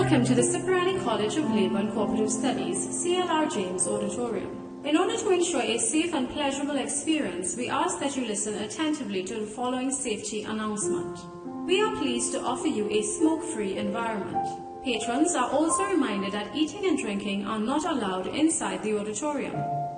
Welcome to the Cipriani College of Labour and Co-operative Studies, CLR James Auditorium. In order to ensure a safe and pleasurable experience, we ask that you listen attentively to the following safety announcement. We are pleased to offer you a smoke-free environment. Patrons are also reminded that eating and drinking are not allowed inside the auditorium.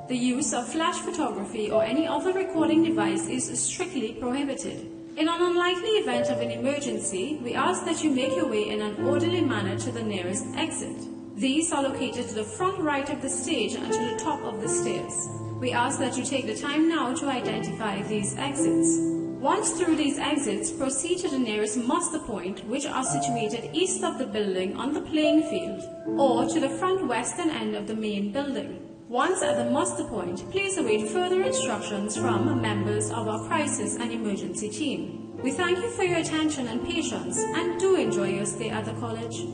The use of flash photography or any other recording device is strictly prohibited. In an unlikely event of an emergency, we ask that you make your way in an orderly manner to the nearest exit. These are located to the front right of the stage and to the top of the stairs. We ask that you take the time now to identify these exits. Once through these exits, proceed to the nearest muster point, which are situated east of the building on the playing field, or to the front western end of the main building. Once at the muster point, please await further instructions from members of our crisis and emergency team. We thank you for your attention and patience, and do enjoy your stay at the college.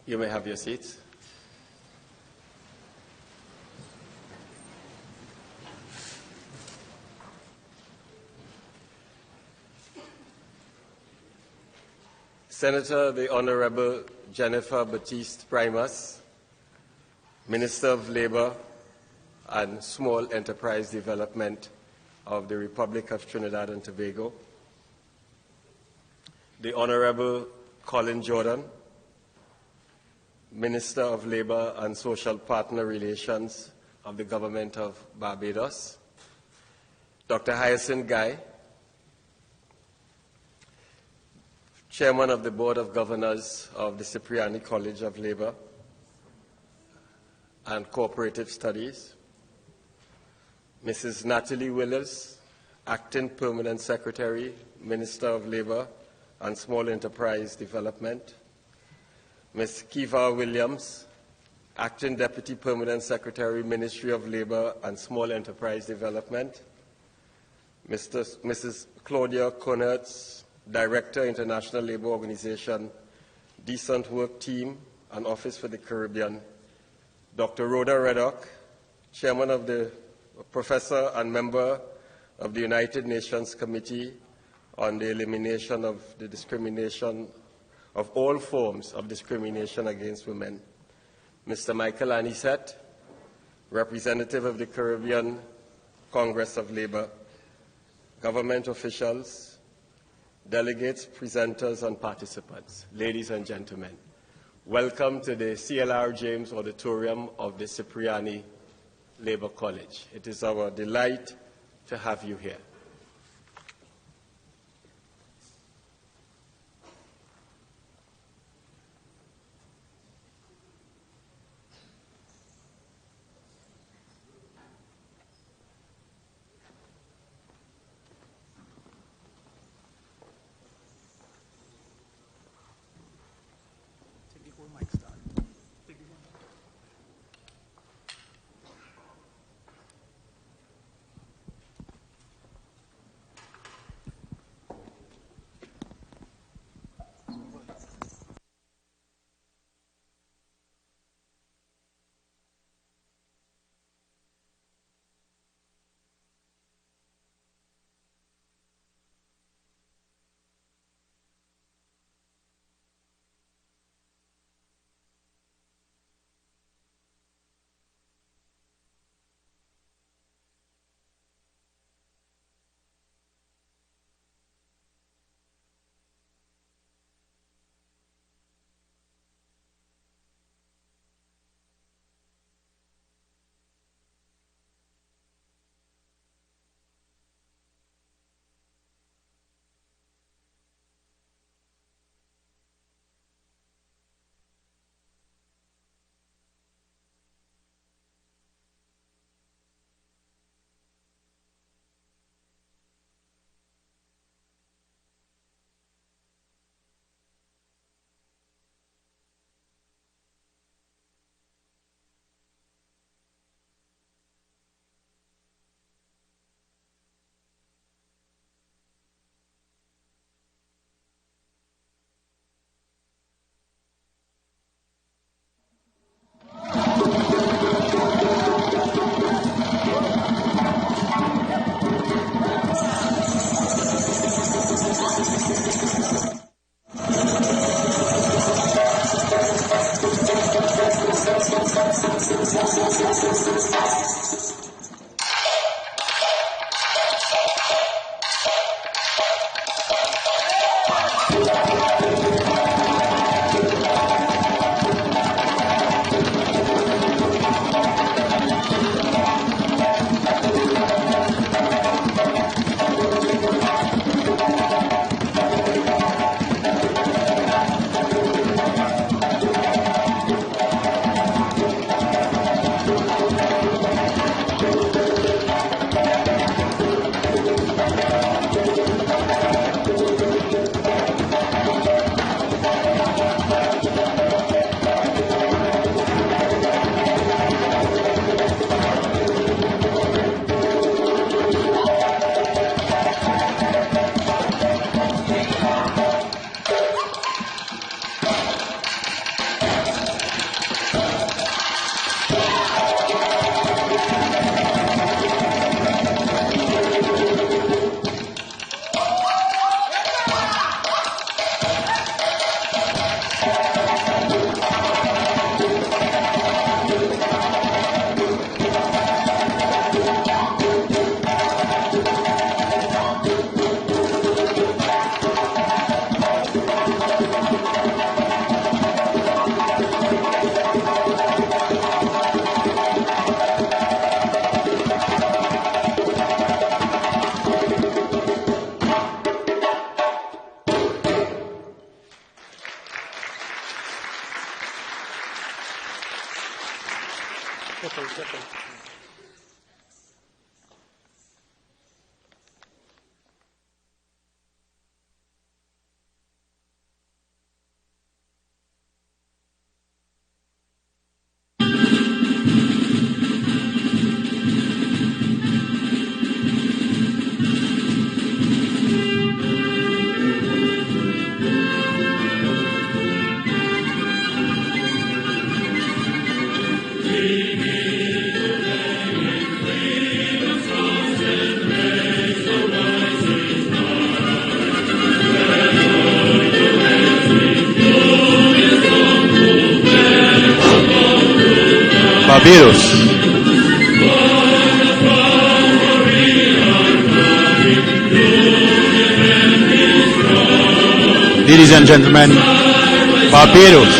You may have your seats. Senator the Honorable Jennifer Batiste Primus, Minister of Labour and Small Enterprise Development of the Republic of Trinidad and Tobago, the Honorable Colin Jordan, Minister of Labour and Social Partner Relations of the Government of Barbados, Dr. Hyacinth Guy, Chairman of the Board of Governors of the Cipriani College of Labour and Co-operative Studies, Mrs. Natalie Willis, Acting Permanent Secretary, Minister of Labour and Small Enterprise Development, Ms. Kiva Williams, Acting Deputy Permanent Secretary, Ministry of Labour and Small Enterprise Development, Mrs. Claudia Konertz, Director, International Labour Organization, Decent Work Team and Office for the Caribbean, Dr. Rhoda Reddock, Chairman of the Professor and Member of the United Nations Committee on the Elimination of the Discrimination of all forms of discrimination against women, Mr. Michael Anisette, Representative of the Caribbean Congress of Labour, government officials, delegates, presenters, and participants. Ladies and gentlemen, welcome to the CLR James Auditorium of the Cipriani Labour College. It is our delight to have you here. Barbados. Ladies and gentlemen, Barbados.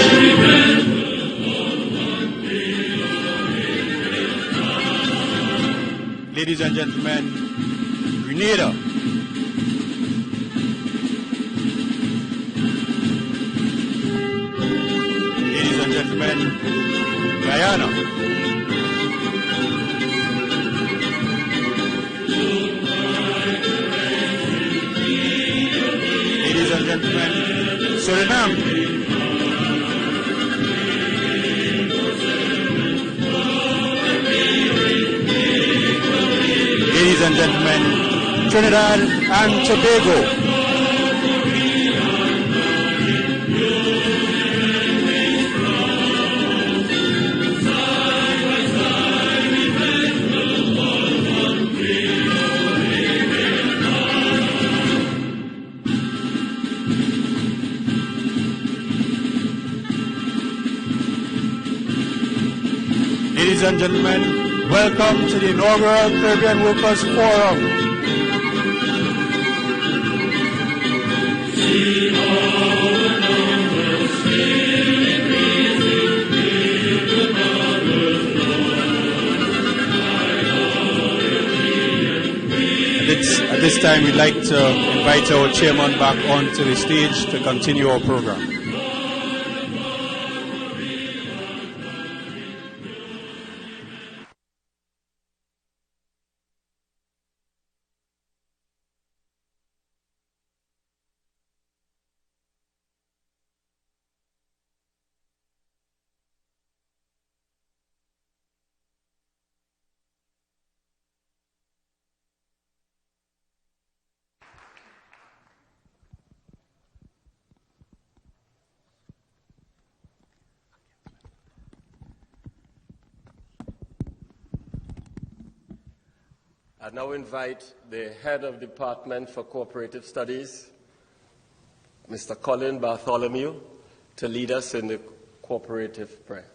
Ladies and gentlemen, Grenada. Ladies and gentlemen, Guyana. Ladies and gentlemen, Suriname. Ladies and gentlemen, Trinidad and Tobago. Ladies and gentlemen, welcome to the inaugural Caribbean Workers Forum. At this time, we'd like to invite our chairman back onto the stage to continue our program. I now invite the Head of Department for Cooperative Studies, Mr. Colin Bartholomew, to lead us in the cooperative prayer.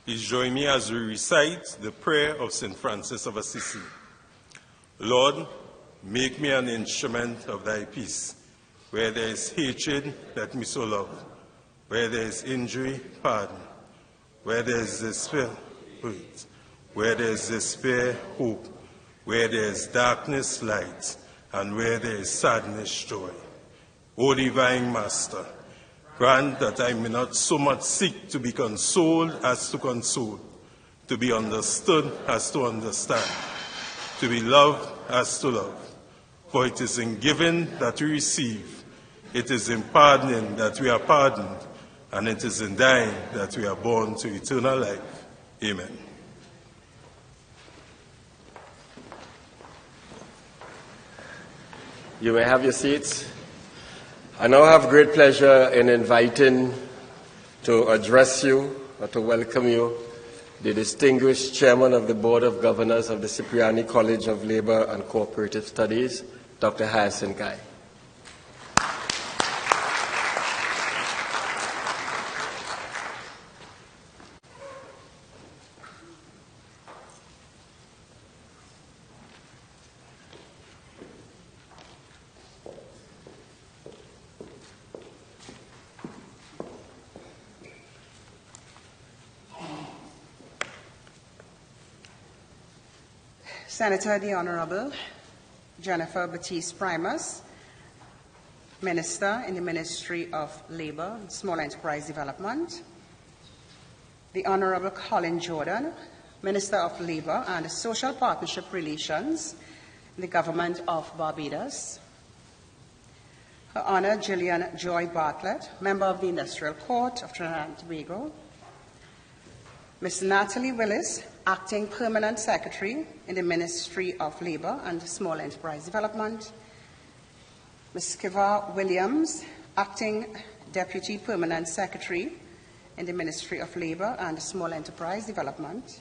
Please join me as we recite the prayer of St. Francis of Assisi. Lord, make me an instrument of thy peace. Where there is hatred, let me sow love. Where there is injury, pardon. Where there is despair, faith. Where there is despair, hope. Where there is darkness, light. And where there is sadness, joy. O divine Master, grant that I may not so much seek to be consoled as to console, to be understood as to understand, to be loved as to love. For it is in giving that we receive, it is in pardoning that we are pardoned, and it is in dying that we are born to eternal life. Amen. You may have your seats. I now have great pleasure in inviting to address you or to welcome you the distinguished Chairman of the Board of Governors of the Cipriani College of Labor and Co-operative Studies, Dr. Hyacinth. Senator the Honorable Jennifer Batiste Primus, Minister in the Ministry of Labor and Small Enterprise Development, the Honorable Colin Jordan, Minister of Labor and Social Partnership Relations in the Government of Barbados, Her Honor Gillian Joy Bartlett, Member of the Industrial Court of Trinidad and Tobago, Ms. Natalie Willis, Acting Permanent Secretary in the Ministry of Labor and Small Enterprise Development, Ms. Kiva Williams, Acting Deputy Permanent Secretary in the Ministry of Labor and Small Enterprise Development,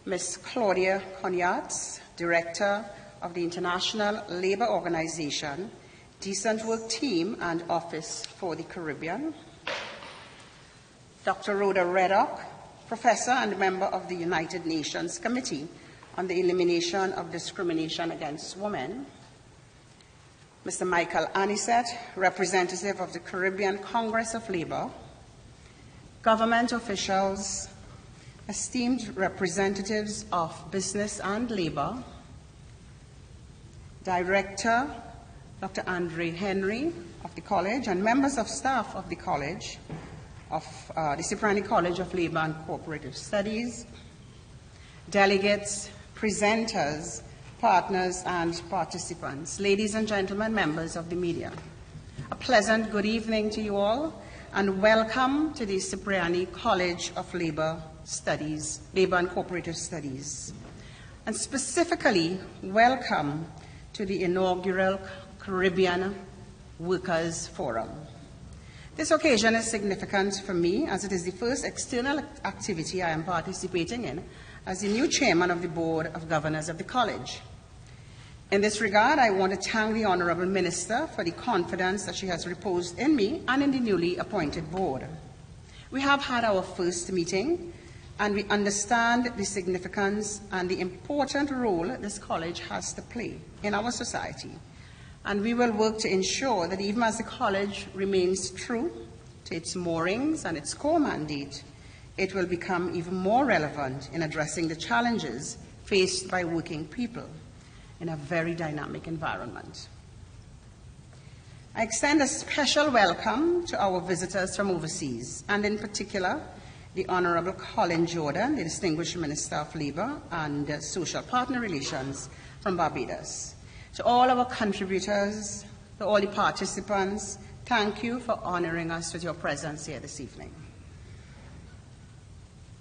Ms. Claudia Conyats, Director of the International Labor Organization, Decent Work Team and Office for the Caribbean, Dr. Rhoda Reddock, Professor and member of the United Nations Committee on the Elimination of Discrimination Against Women, Mr. Michael Anisette, representative of the Caribbean Congress of Labor, government officials, esteemed representatives of business and labor, Director Dr. André Henry of the College, and members of staff of the College, of the Cipriani College of Labor and Co-operative Studies, delegates, presenters, partners, and participants, ladies and gentlemen, members of the media. A pleasant good evening to you all, and welcome to the Cipriani College of Labor Studies, Labor and Co-operative Studies, and specifically welcome to the inaugural Caribbean Workers' Forum. This occasion is significant for me as it is the first external activity I am participating in as the new chairman of the Board of Governors of the College. In this regard, I want to thank the Honorable Minister for the confidence that she has reposed in me and in the newly appointed board. We have had our first meeting, and we understand the significance and the important role this college has to play in our society. And we will work to ensure that even as the college remains true to its moorings and its core mandate, it will become even more relevant in addressing the challenges faced by working people in a very dynamic environment. I extend a special welcome to our visitors from overseas, and in particular, the Honorable Colin Jordan, the Distinguished Minister of Labor and Social Partner Relations from Barbados. To all our contributors, to all the participants, thank you for honoring us with your presence here this evening.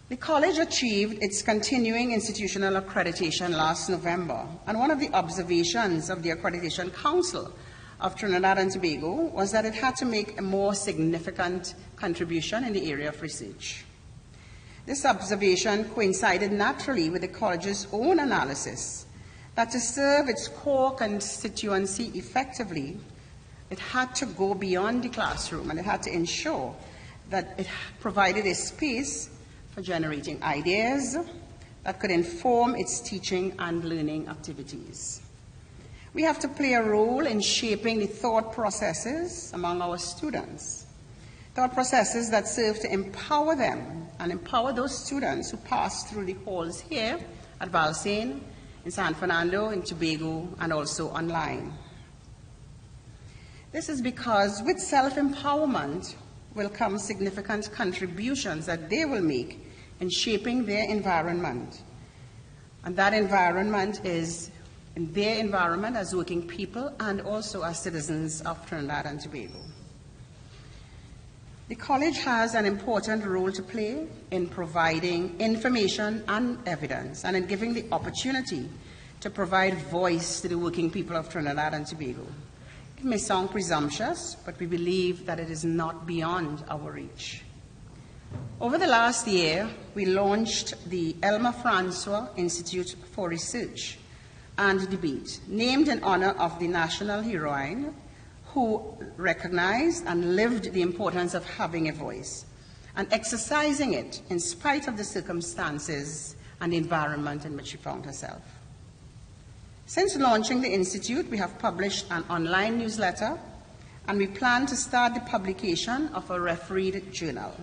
The college achieved its continuing institutional accreditation last November, and one of the observations of the Accreditation Council of Trinidad and Tobago was that it had to make a more significant contribution in the area of research. This observation coincided naturally with the college's own analysis that to serve its core constituency effectively, it had to go beyond the classroom, and it had to ensure that it provided a space for generating ideas that could inform its teaching and learning activities. We have to play a role in shaping the thought processes among our students, thought processes that serve to empower them and empower those students who pass through the halls here at Valsain, in San Fernando, in Tobago, and also online. This is because with self-empowerment will come significant contributions that they will make in shaping their environment. And that environment is in their environment as working people and also as citizens of Trinidad and Tobago. The college has an important role to play in providing information and evidence and in giving the opportunity to provide voice to the working people of Trinidad and Tobago. It may sound presumptuous, but we believe that it is not beyond our reach. Over the last year, we launched the Elma Francois Institute for Research and Debate, named in honor of the national heroine who recognized and lived the importance of having a voice and exercising it in spite of the circumstances and the environment in which she found herself. Since launching the Institute, we have published an online newsletter, and we plan to start the publication of a refereed journal.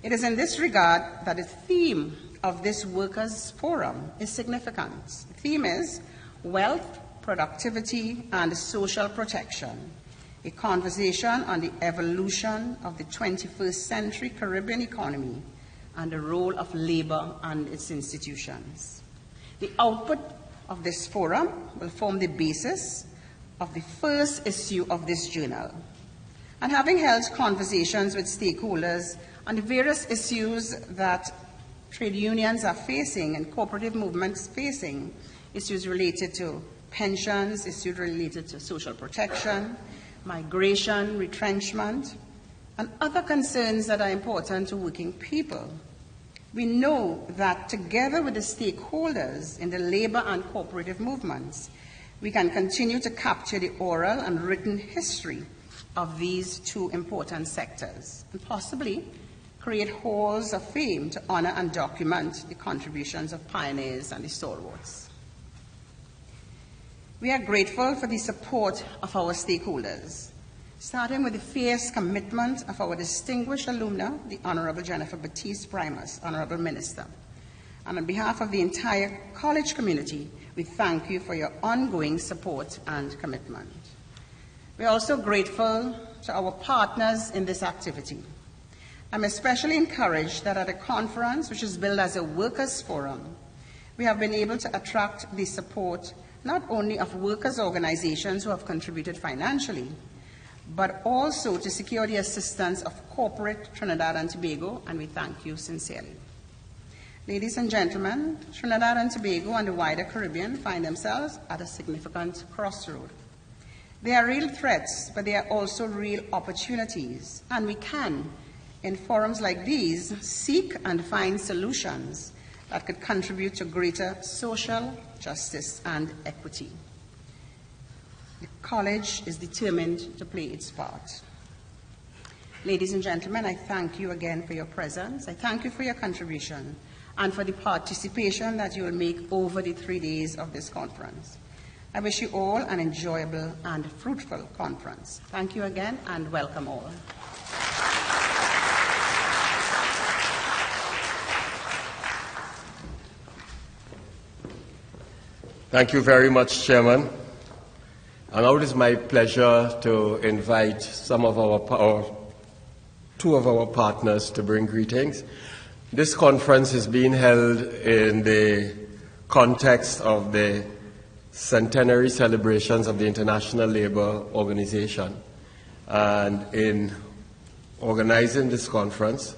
It is in this regard that the theme of this Workers' Forum is significant. The theme is Wealth, Productivity, and Social Protection, a conversation on the evolution of the 21st century Caribbean economy and the role of labor and its institutions. The output of this forum will form the basis of the first issue of this journal. And having held conversations with stakeholders on the various issues that trade unions are facing and cooperative movements facing, issues related to pensions, issues related to social protection, migration, retrenchment, and other concerns that are important to working people, we know that together with the stakeholders in the labor and cooperative movements, we can continue to capture the oral and written history of these two important sectors and possibly create halls of fame to honor and document the contributions of pioneers and the stalwarts. We are grateful for the support of our stakeholders, starting with the fierce commitment of our distinguished alumna, the Honorable Jennifer Batiste Primus, Honorable Minister. And on behalf of the entire college community, we thank you for your ongoing support and commitment. We are also grateful to our partners in this activity. I'm especially encouraged that at a conference which is billed as a workers' forum, we have been able to attract the support not only of workers' organizations who have contributed financially, but also to secure the assistance of corporate Trinidad and Tobago, and we thank you sincerely. Ladies and gentlemen, Trinidad and Tobago and the wider Caribbean find themselves at a significant crossroad. They are real threats, but they are also real opportunities, and we can, in forums like these, seek and find solutions that could contribute to greater social justice and equity. The college is determined to play its part. Ladies and gentlemen, I thank you again for your presence. I thank you for your contribution and for the participation that you will make over the 3 days of this conference. I wish you all an enjoyable and fruitful conference. Thank you again and welcome all. Thank you very much, Chairman. And now it is my pleasure to invite two of our partners to bring greetings. This conference is being held in the context of the centenary celebrations of the International Labour Organization. And in organizing this conference,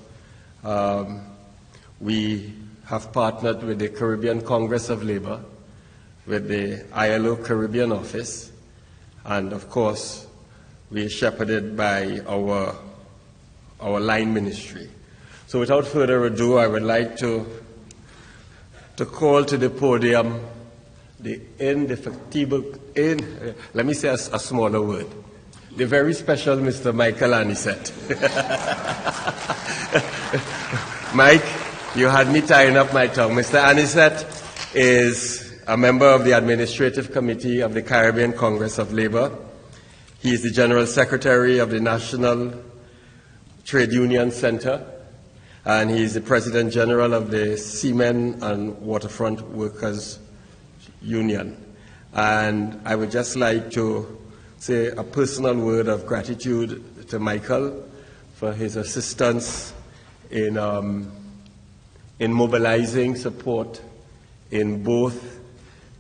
we have partnered with the Caribbean Congress of Labour, with the ILO Caribbean office, and of course, we are shepherded by our line ministry. So without further ado, I would like to call to the podium the indefatigable, let me say a smaller word, the very special Mr. Michael Anisette. Mike, you had me tying up my tongue. Mr. Anisette is a member of the Administrative Committee of the Caribbean Congress of Labor. He is the General Secretary of the National Trade Union Center, and he is the President General of the Seamen and Waterfront Workers Union. And I would just like to say a personal word of gratitude to Michael for his assistance in mobilizing support in both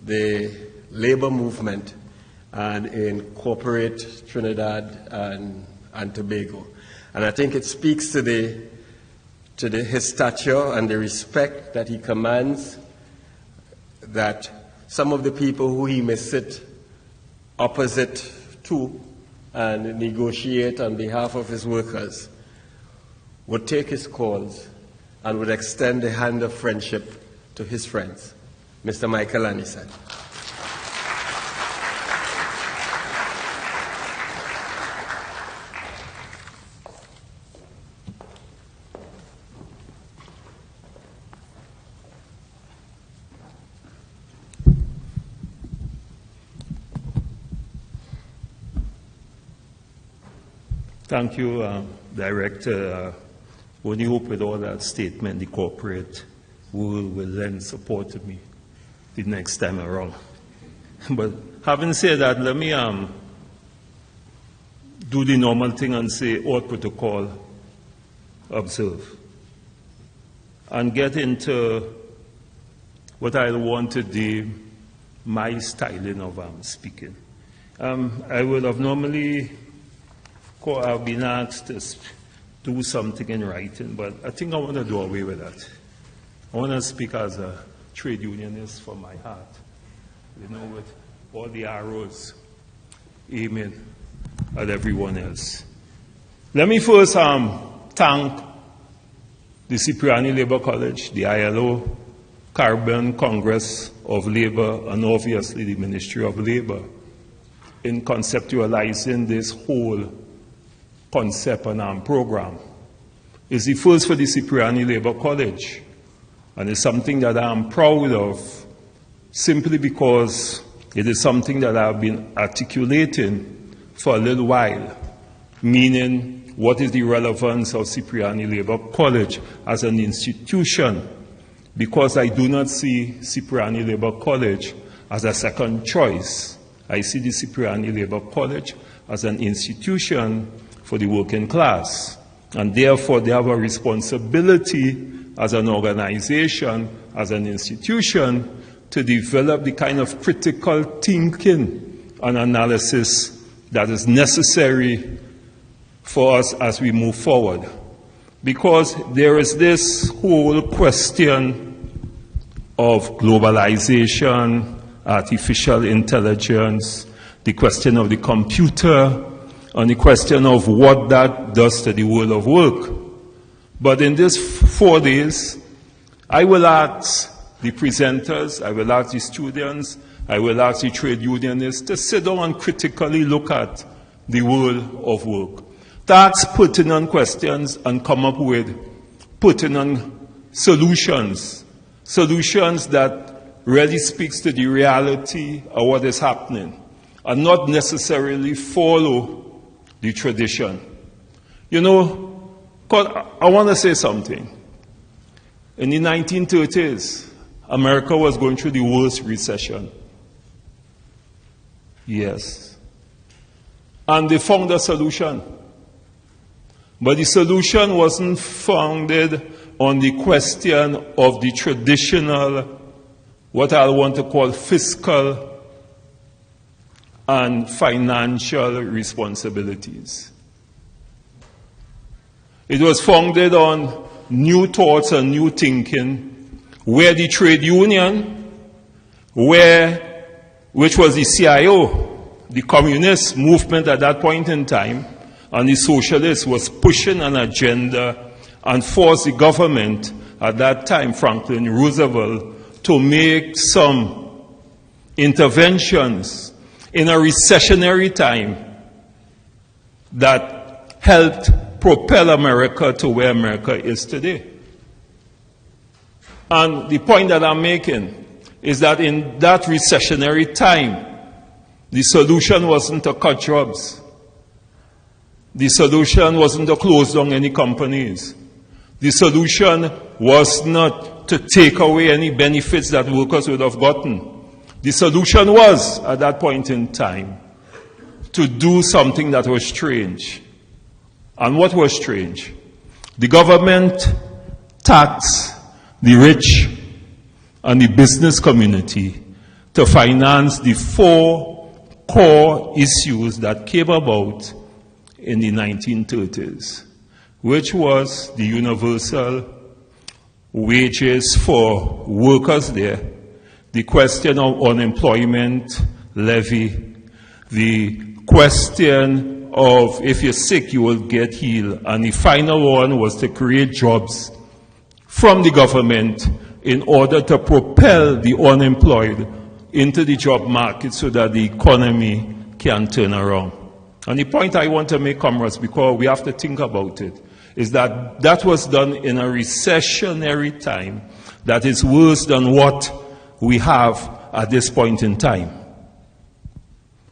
the labor movement and in corporate Trinidad and Tobago. And I think it speaks to his stature and the respect that he commands, that some of the people who he may sit opposite to and negotiate on behalf of his workers would take his calls and would extend the hand of friendship to his friends. Mr. Michael Anisette. Thank you, Director. Only hope with all that statement the corporate world will lend support to me the next time around. But having said that, let me do the normal thing and say all protocol observe and get into what I want to do, my styling of speaking. I would have normally I've been asked to do something in writing, but I think I want to do away with that. I want to speak as a trade unionist from my heart, with all the arrows aiming at everyone else. Let me first thank the Cipriani Labour College, the ILO, Caribbean Congress of Labor, and obviously the Ministry of Labor in conceptualizing this whole concept and program. It's the first for the Cipriani Labour College, and it's something that I'm proud of simply because it is something that I've been articulating for a little while, meaning what is the relevance of Cipriani Labour College as an institution, because I do not see Cipriani Labour College as a second choice. I see the Cipriani Labour College as an institution for the working class, and therefore they have a responsibility as an organization, as an institution, to develop the kind of critical thinking and analysis that is necessary for us as we move forward. Because there is this whole question of globalization, artificial intelligence, the question of the computer, and the question of what that does to the world of work. But in these 4 days, I will ask the presenters, I will ask the students, I will ask the trade unionists to sit down and critically look at the world of work. To ask pertinent questions and come up with pertinent solutions. Solutions that really speaks to the reality of what is happening and not necessarily follow the tradition. I want to say something. In the 1930s, America was going through the worst recession. Yes. And they found a solution. But the solution wasn't founded on the question of the traditional, what I want to call fiscal and financial responsibilities. It was founded on new thoughts and new thinking, where the trade union, which was the CIO, the communist movement at that point in time, and the socialists was pushing an agenda and forced the government at that time, Franklin Roosevelt, to make some interventions in a recessionary time that helped propel America to where America is today. And the point that I'm making is that in that recessionary time, the solution wasn't to cut jobs. The solution wasn't to close down any companies. The solution was not to take away any benefits that workers would have gotten. The solution was, at that point in time, to do something that was strange. And what was strange? The government taxed the rich and the business community to finance the 4 core issues that came about in the 1930s, which was the universal wages for workers there, the question of unemployment levy, the question of if you're sick you will get healed, and the final one was to create jobs from the government in order to propel the unemployed into the job market so that the economy can turn around. And the point I want to make, comrades, because we have to think about it, is that that was done in a recessionary time that is worse than what we have at this point in time.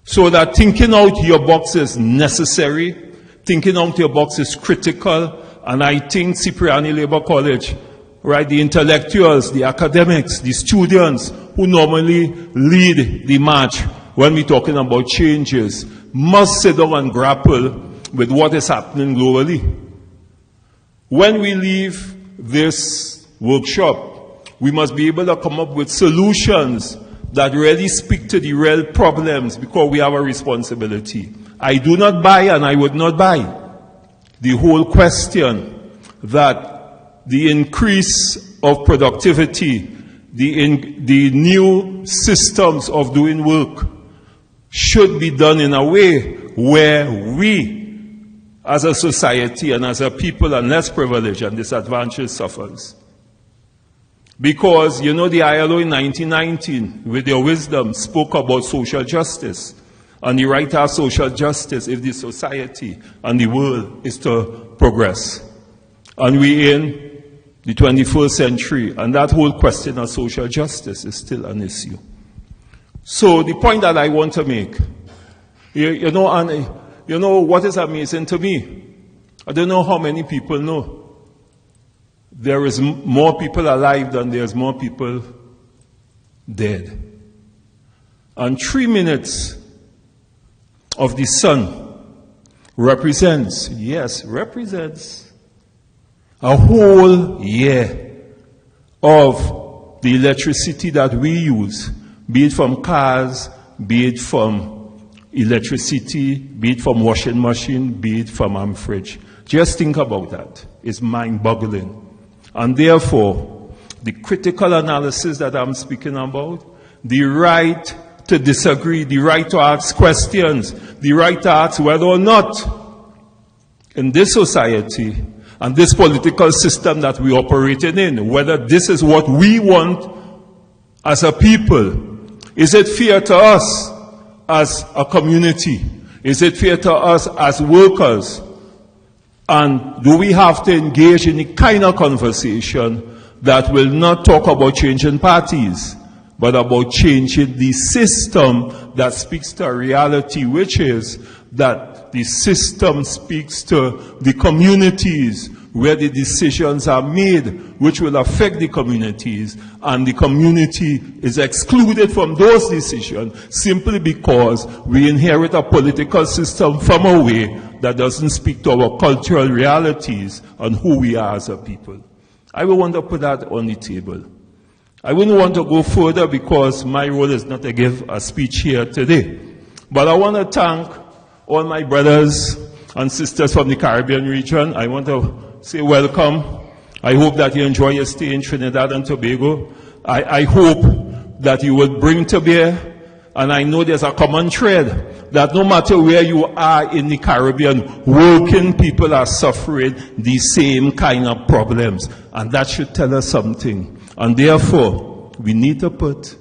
So that thinking out your box is necessary, thinking out your box is critical, and I think Cipriani Labour College, right, the intellectuals, the academics, the students who normally lead the march when we're talking about changes, must sit down and grapple with what is happening globally. When we leave this workshop, we must be able to come up with solutions that really speak to the real problems, because we have a responsibility. I do not buy, and I would not buy, the whole question that the increase of productivity, the new systems of doing work should be done in a way where we, as a society and as a people, are less privileged and disadvantaged suffers. Because, you know, the ILO in 1919, with their wisdom, spoke about social justice. And the right to have social justice if the society and the world is to progress. And we're in the 21st century, and that whole question of social justice is still an issue. So the point that I want to make, you know what is amazing to me? I don't know how many people know. There is more people alive than there's more people dead. And 3 minutes of the sun represents a whole year of the electricity that we use, be it from cars, be it from electricity, be it from washing machine, be it from our fridge. Just think about that. It's mind-boggling. And therefore, the critical analysis that I'm speaking about, the right to disagree, the right to ask questions, the right to ask whether or not in this society and this political system that we operated in, whether this is what we want as a people. Is it fair to us as a community? Is it fair to us as workers? And do we have to engage in the kind of conversation that will not talk about changing parties, but about changing the system that speaks to a reality, which is that the system speaks to the communities where the decisions are made, which will affect the communities, and the community is excluded from those decisions simply because we inherit a political system from away that doesn't speak to our cultural realities and who we are as a people. I would want to put that on the table. I wouldn't want to go further because my role is not to give a speech here today. But I want to thank all my brothers and sisters from the Caribbean region. I want to say welcome. I hope that you enjoy your stay in Trinidad and Tobago. I hope that you will bring to bear, and I know there's a common thread, that no matter where you are in the Caribbean, working people are suffering the same kind of problems. And that should tell us something. And therefore, we need to put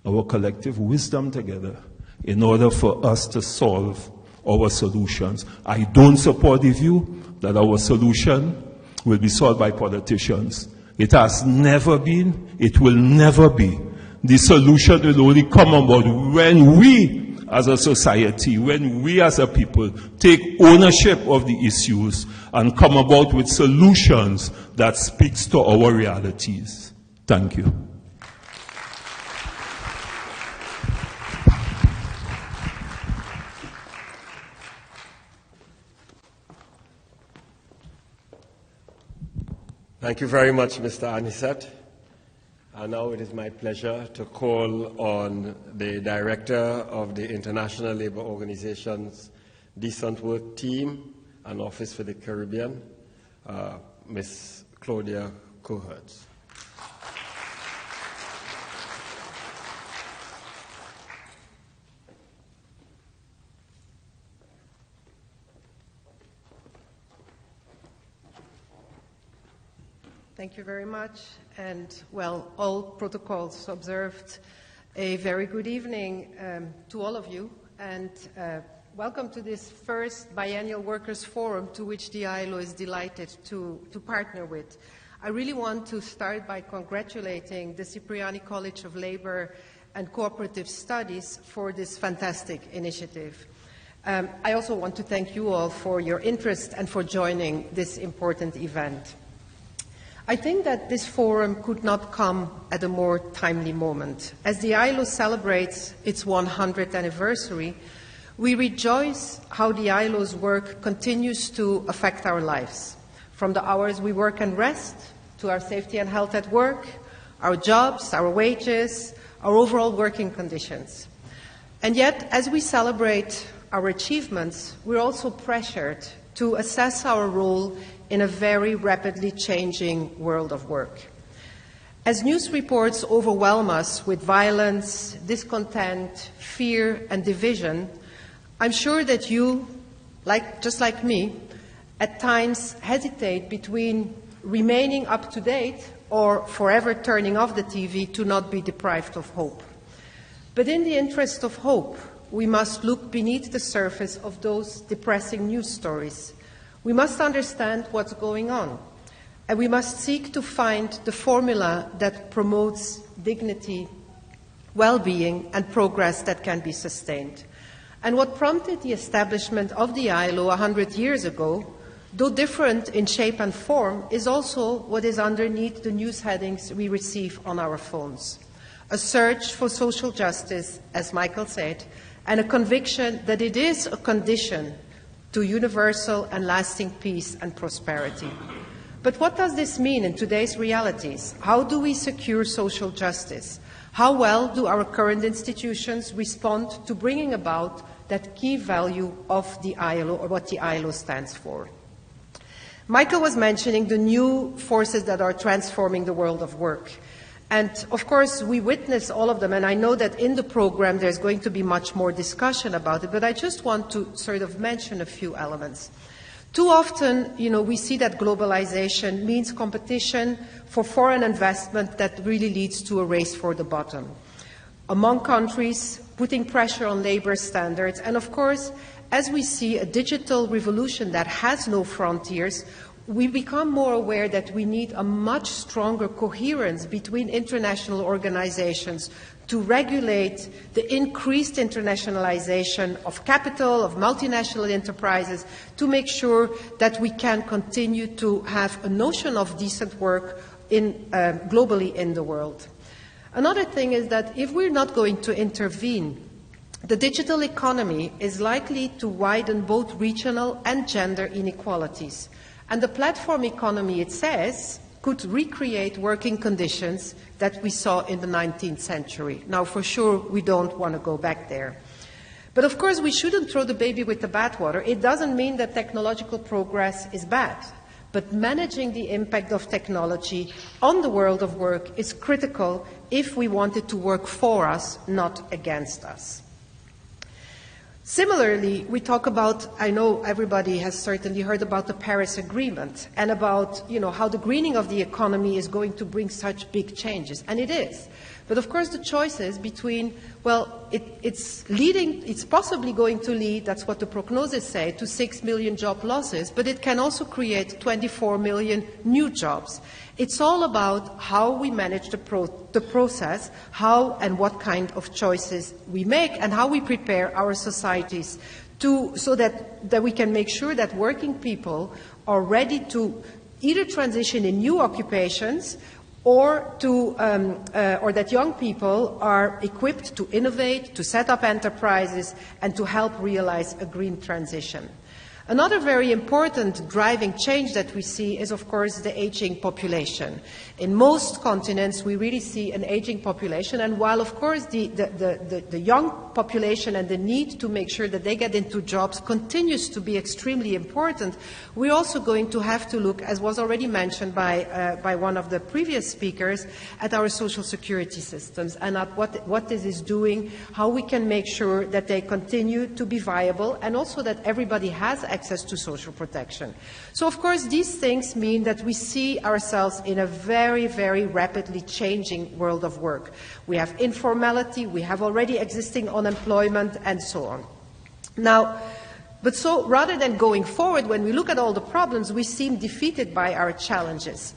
our collective wisdom together in order for us to solve our solutions. I don't support the view that our solution will be solved by politicians. It has never been, it will never be. The solution will only come about when we as a society, when we as a people take ownership of the issues and come about with solutions that speaks to our realities. Thank you. Thank you very much, Mr. Anisat. And now it is my pleasure to call on the Director of the International Labour Organization's Decent Work Team and Office for the Caribbean, Ms. Claudia Cohertz. Thank you very much, and well, all protocols observed. A very good evening to all of you, and welcome to this first biennial workers' forum to which the ILO is delighted to partner with. I really want to start by congratulating the Cipriani College of Labour and Co-operative Studies for this fantastic initiative. I also want to thank you all for your interest and for joining this important event. I think that this forum could not come at a more timely moment. As the ILO celebrates its 100th anniversary, we rejoice how the ILO's work continues to affect our lives, from the hours we work and rest, to our safety and health at work, our jobs, our wages, our overall working conditions. And yet, as we celebrate our achievements, we're also pressured to assess our role in a very rapidly changing world of work. As news reports overwhelm us with violence, discontent, fear, and division, I'm sure that you, just like me, at times hesitate between remaining up to date or forever turning off the TV to not be deprived of hope. But in the interest of hope, we must look beneath the surface of those depressing news stories. We must understand what's going on, and we must seek to find the formula that promotes dignity, well-being, and progress that can be sustained. And what prompted the establishment of the ILO 100 years ago, though different in shape and form, is also what is underneath the news headings we receive on our phones. A search for social justice, as Michael said, and a conviction that it is a condition to universal and lasting peace and prosperity. But what does this mean in today's realities? How do we secure social justice? How well do our current institutions respond to bringing about that key value of the ILO, or what the ILO stands for? Michael was mentioning the new forces that are transforming the world of work. And of course, we witness all of them, and I know that in the program there's going to be much more discussion about it, but I just want to sort of mention a few elements. Too often, we see that globalization means competition for foreign investment that really leads to a race for the bottom. Among countries, putting pressure on labor standards, and of course, as we see a digital revolution that has no frontiers, we become more aware that we need a much stronger coherence between international organizations to regulate the increased internationalization of capital, of multinational enterprises, to make sure that we can continue to have a notion of decent work globally in the world. Another thing is that if we're not going to intervene, the digital economy is likely to widen both regional and gender inequalities. And the platform economy, it says, could recreate working conditions that we saw in the 19th century. Now, for sure, we don't want to go back there. But of course, we shouldn't throw the baby with the bathwater. It doesn't mean that technological progress is bad. But managing the impact of technology on the world of work is critical if we want it to work for us, not against us. Similarly, we talk about, I know everybody has certainly heard about the Paris Agreement and about, how the greening of the economy is going to bring such big changes, and it is. But of course the choice is between, it's possibly going to lead, that's what the prognoses say, to 6 million job losses, but it can also create 24 million new jobs. It's all about how we manage the process, how and what kind of choices we make, and how we prepare our societies so that we can make sure that working people are ready to either transition in new occupations or that young people are equipped to innovate, to set up enterprises, and to help realize a green transition. Another very important driving change that we see is, of course, the aging population. In most continents, we really see an aging population, and while, of course, the young population and the need to make sure that they get into jobs continues to be extremely important, we're also going to have to look, as was already mentioned by one of the previous speakers, at our social security systems and at what this is doing, how we can make sure that they continue to be viable, and also that everybody has access to social protection. So, of course, these things mean that we see ourselves in a very, very rapidly changing world of work. We have informality, we have already existing unemployment, and so on. Now, but so rather than going forward, when we look at all the problems, we seem defeated by our challenges.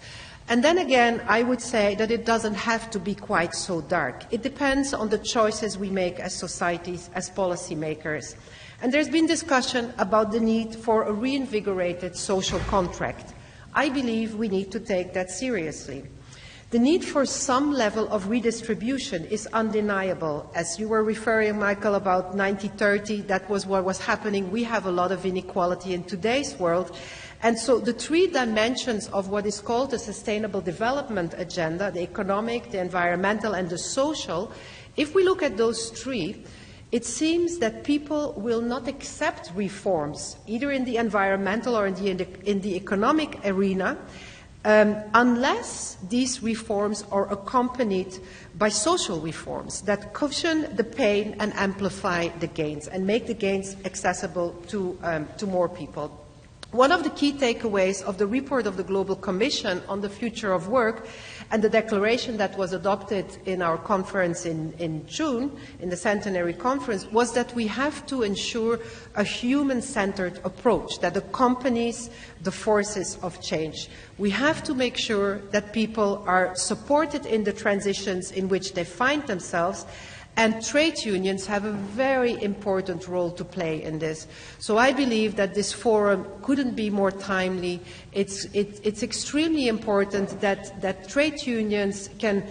And then again, I would say that it doesn't have to be quite so dark. It depends on the choices we make as societies, as policymakers. And there's been discussion about the need for a reinvigorated social contract. I believe we need to take that seriously. The need for some level of redistribution is undeniable. As you were referring, Michael, about 90-30, that was what was happening. We have a lot of inequality in today's world. And so the three dimensions of what is called the Sustainable Development Agenda, the economic, the environmental, and the social, if we look at those three, it seems that people will not accept reforms, either in the environmental or in the economic arena, unless these reforms are accompanied by social reforms that cushion the pain and amplify the gains and make the gains accessible to more people. One of the key takeaways of the report of the Global Commission on the Future of Work and the declaration that was adopted in our conference in June, in the Centenary Conference, was that we have to ensure a human-centered approach that accompanies the forces of change. We have to make sure that people are supported in the transitions in which they find themselves, and trade unions have a very important role to play in this. So I believe that this forum couldn't be more timely. It's extremely important that trade unions can,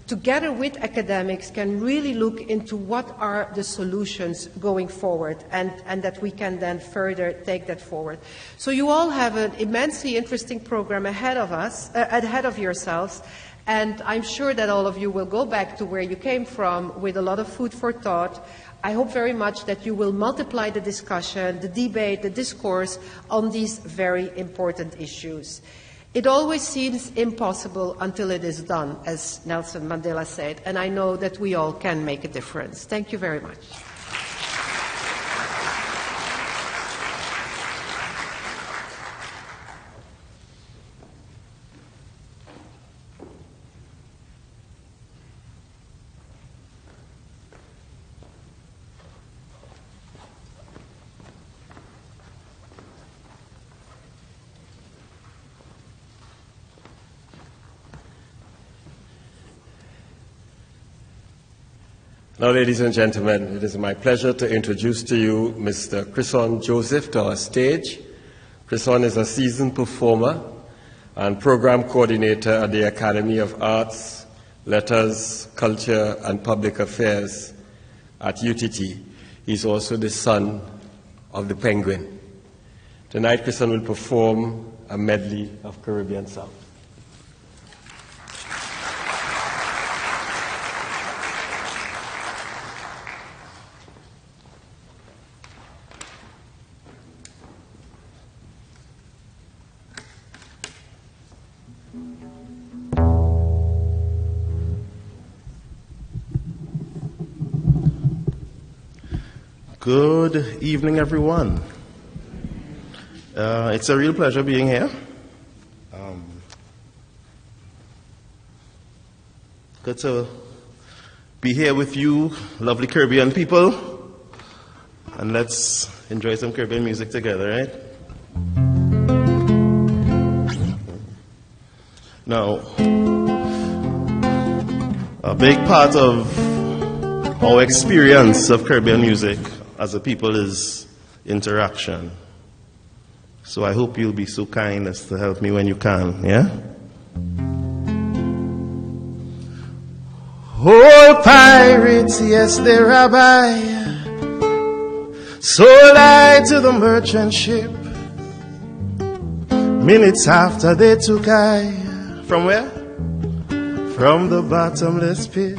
together with academics, can really look into what are the solutions going forward, and that we can then further take that forward. So you all have an immensely interesting program ahead of yourselves. And I'm sure that all of you will go back to where you came from with a lot of food for thought. I hope very much that you will multiply the discussion, the debate, the discourse on these very important issues. It always seems impossible until it is done, as Nelson Mandela said, and I know that we all can make a difference. Thank you very much. Now, ladies and gentlemen, it is my pleasure to introduce to you Mr. Crisson Joseph to our stage. Crisson is a seasoned performer and program coordinator at the Academy of Arts, Letters, Culture and Public Affairs at UTT. He's also the son of the Penguin. Tonight, Crisson will perform a medley of Caribbean sound. Good evening, everyone. It's a real pleasure being here. Good to be here with you, lovely Caribbean people. And let's enjoy some Caribbean music together, right? Now, a big part of our experience of Caribbean music as a people is interaction. So I hope you'll be so kind as to help me when you can, yeah? Oh, pirates, yes, they rabbi, sold I to the merchant ship. Minutes after they took I, from where? From the bottomless pit.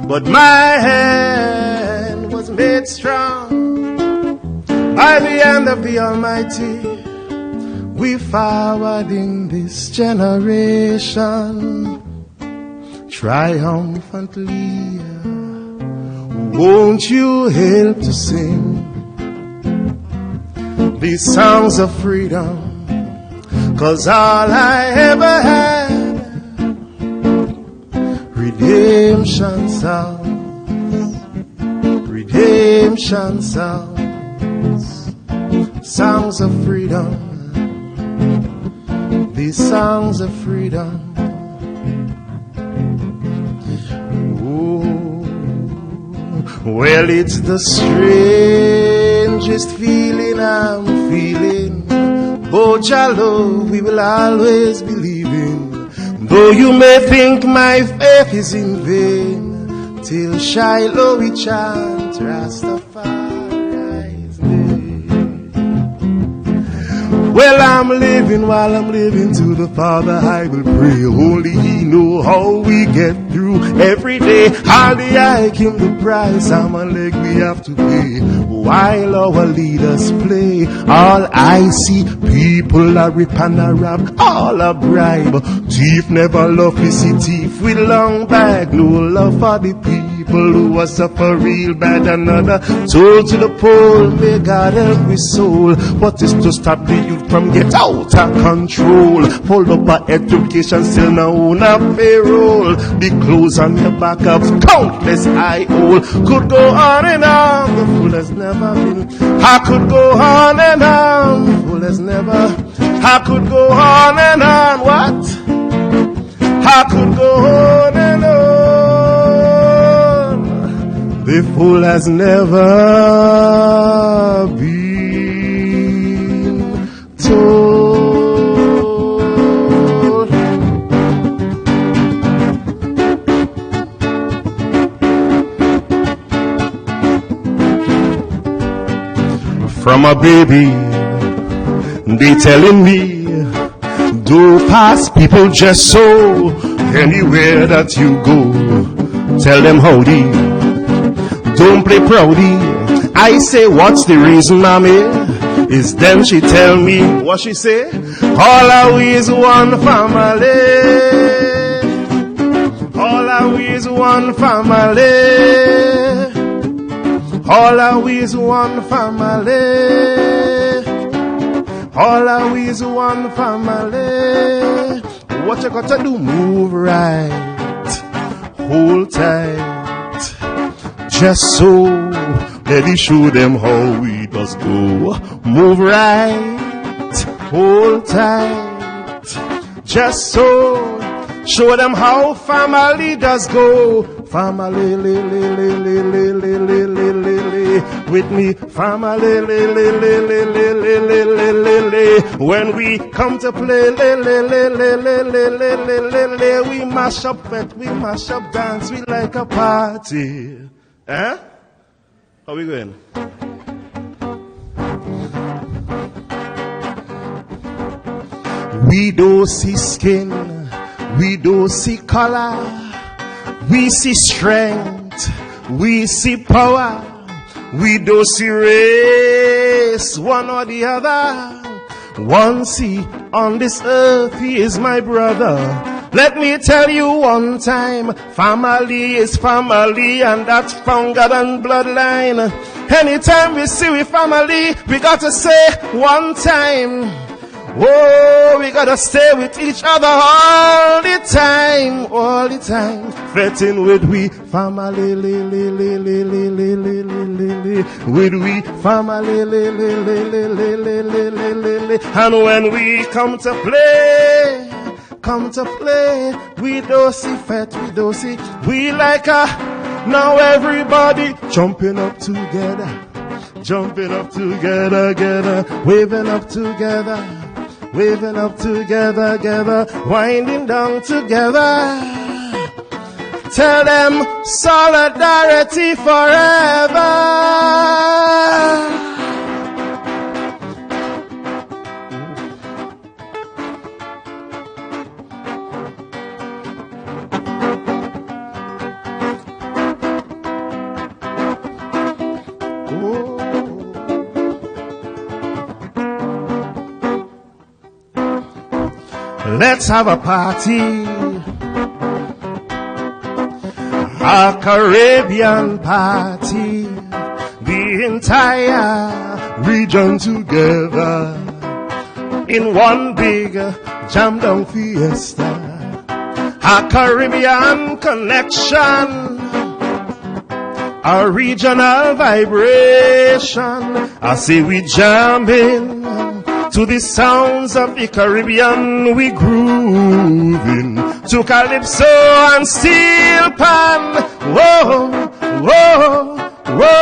But my hand was made strong by the hand of the Almighty. We forward in this generation triumphantly. Won't you help to sing these songs of freedom? 'Cause all I ever had, redemption songs, redemption songs, songs of freedom, these songs of freedom. Well, it's the strangest feeling I'm feeling. Oh, Jalo, we will always believe in. Though you may think my faith is in vain, till Shiloh we chant Rastafari's name. Well, I'm living while I'm living to the Father I will pray. Only He know how we get through every day. Hardly I came the price, I'm a leg we have to pay. While our leaders play, all I see, people are rip and a rob, all a bribe. Thief never love to see thief with long bag. No love for the people who are suffer real bad. Another told to the pole, may God help his soul. What is to stop the youth from get out of control? Hold up our education, still now on a payroll. The clothes on the back of countless eye hole. Could go on and on, the fool has never been. I could go on and on, the fool has never. I could go on and on, what? I could go on and on. The fool has never been told. From a baby, they telling me, do pass people just so. Anywhere that you go, tell them howdy. Don't play proudy. I say, what's the reason I'm here? Is then she tell me what she say. All are we is one family. All are we is one family. All are we is one family. All are we is one family. What you got to do? Move right, hold tight, just so. Let me show them how we does go. Move right, hold tight, just so. Show them how family does go. Family, li, li, li, li, li, li, li, li, li, li. With me, family, li, li, li, li, li, li, li, li, li, li. When we come to play, li, li, li, li, li, li, li, li, li, li. We mash up it, we mash up dance, we like a party. Eh? How we going? We don't see skin, we don't see color. We see strength, we see power, we don't see race, one or the other. One see on this earth, he is my brother. Let me tell you one time, family is family, and that's from God and bloodline. Anytime we see we family, we got to say one time, oh, we gotta stay with each other all the time, fretting with we family, with we family, and when we come to play, we don't see fat, we don't see, we like now everybody jumping up together, together, waving up together, winding down together. Tell them solidarity forever. Let's have a party, a Caribbean party, the entire region together in one big jam down fiesta, a Caribbean connection, a regional vibration. I say we jamming to the sounds of the Caribbean, we grooving to calypso and steel pan. Whoa, whoa, whoa,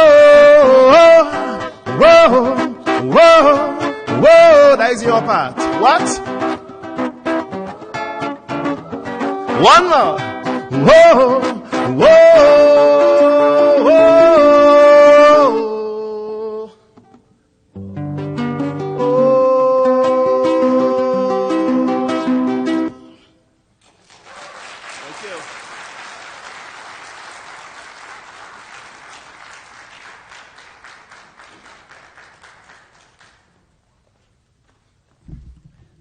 whoa, whoa, whoa. That is your part. What? One more. Whoa, whoa, whoa.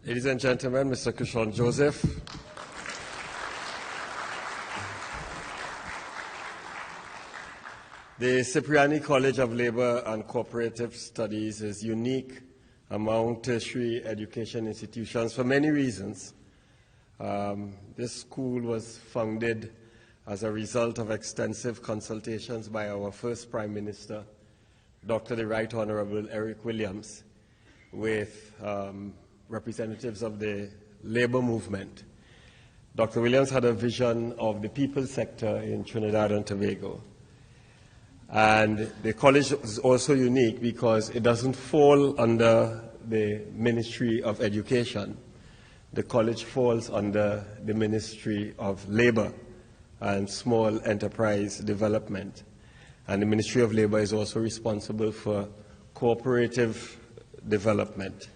Ladies and gentlemen, Mr. Kushon Joseph. The Cipriani College of Labor and Cooperative Studies is unique among tertiary education institutions for many reasons. This school was founded as a result of extensive consultations by our first Prime Minister, Dr. the Right Honorable Eric Williams, with representatives of the labor movement. Dr. Williams had a vision of the people sector in Trinidad and Tobago. And the college is also unique because it doesn't fall under the Ministry of Education. The college falls under the Ministry of Labor and Small Enterprise Development. And the Ministry of Labor is also responsible for cooperative development.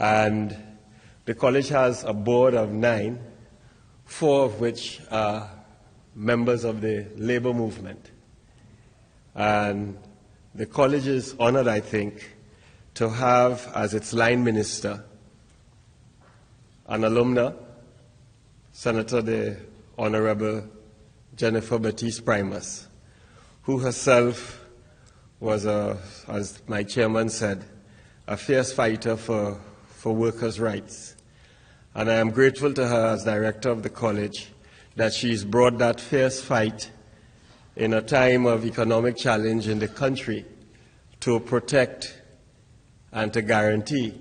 And the college has a board of 9, 4 of which are members of the labor movement. And the college is honored, I think, to have as its line minister an alumna, Senator the Honorable Jennifer Baptiste Primus, who herself was, as my chairman said, a fierce fighter for workers' rights. And I am grateful to her as director of the college that she's brought that fierce fight in a time of economic challenge in the country to protect and to guarantee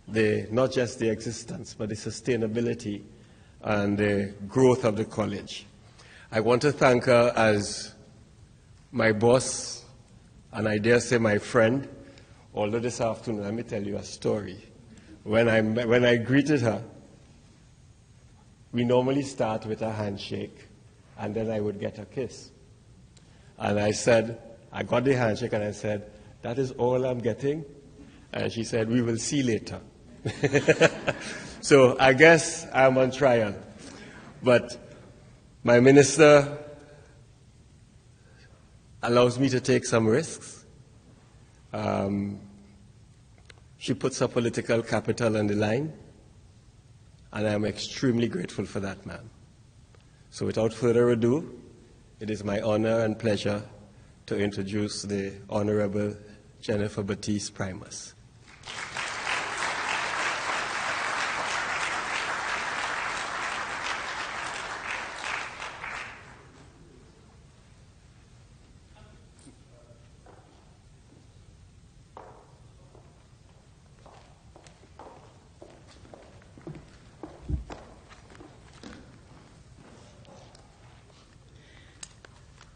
not just the existence, but the sustainability and the growth of the college. I want to thank her as my boss, and I dare say my friend, although this afternoon, let me tell you a story. When I greeted her, we normally start with a handshake, and then I would get a kiss. And I said, I got the handshake, and I said, that is all I'm getting? And she said, we will see later. So I guess I'm on trial. But my minister allows me to take some risks. She puts her political capital on the line. and I am extremely grateful for that, ma'am. So without further ado, it is my honor and pleasure to introduce the Honorable Jennifer Batiste Primus.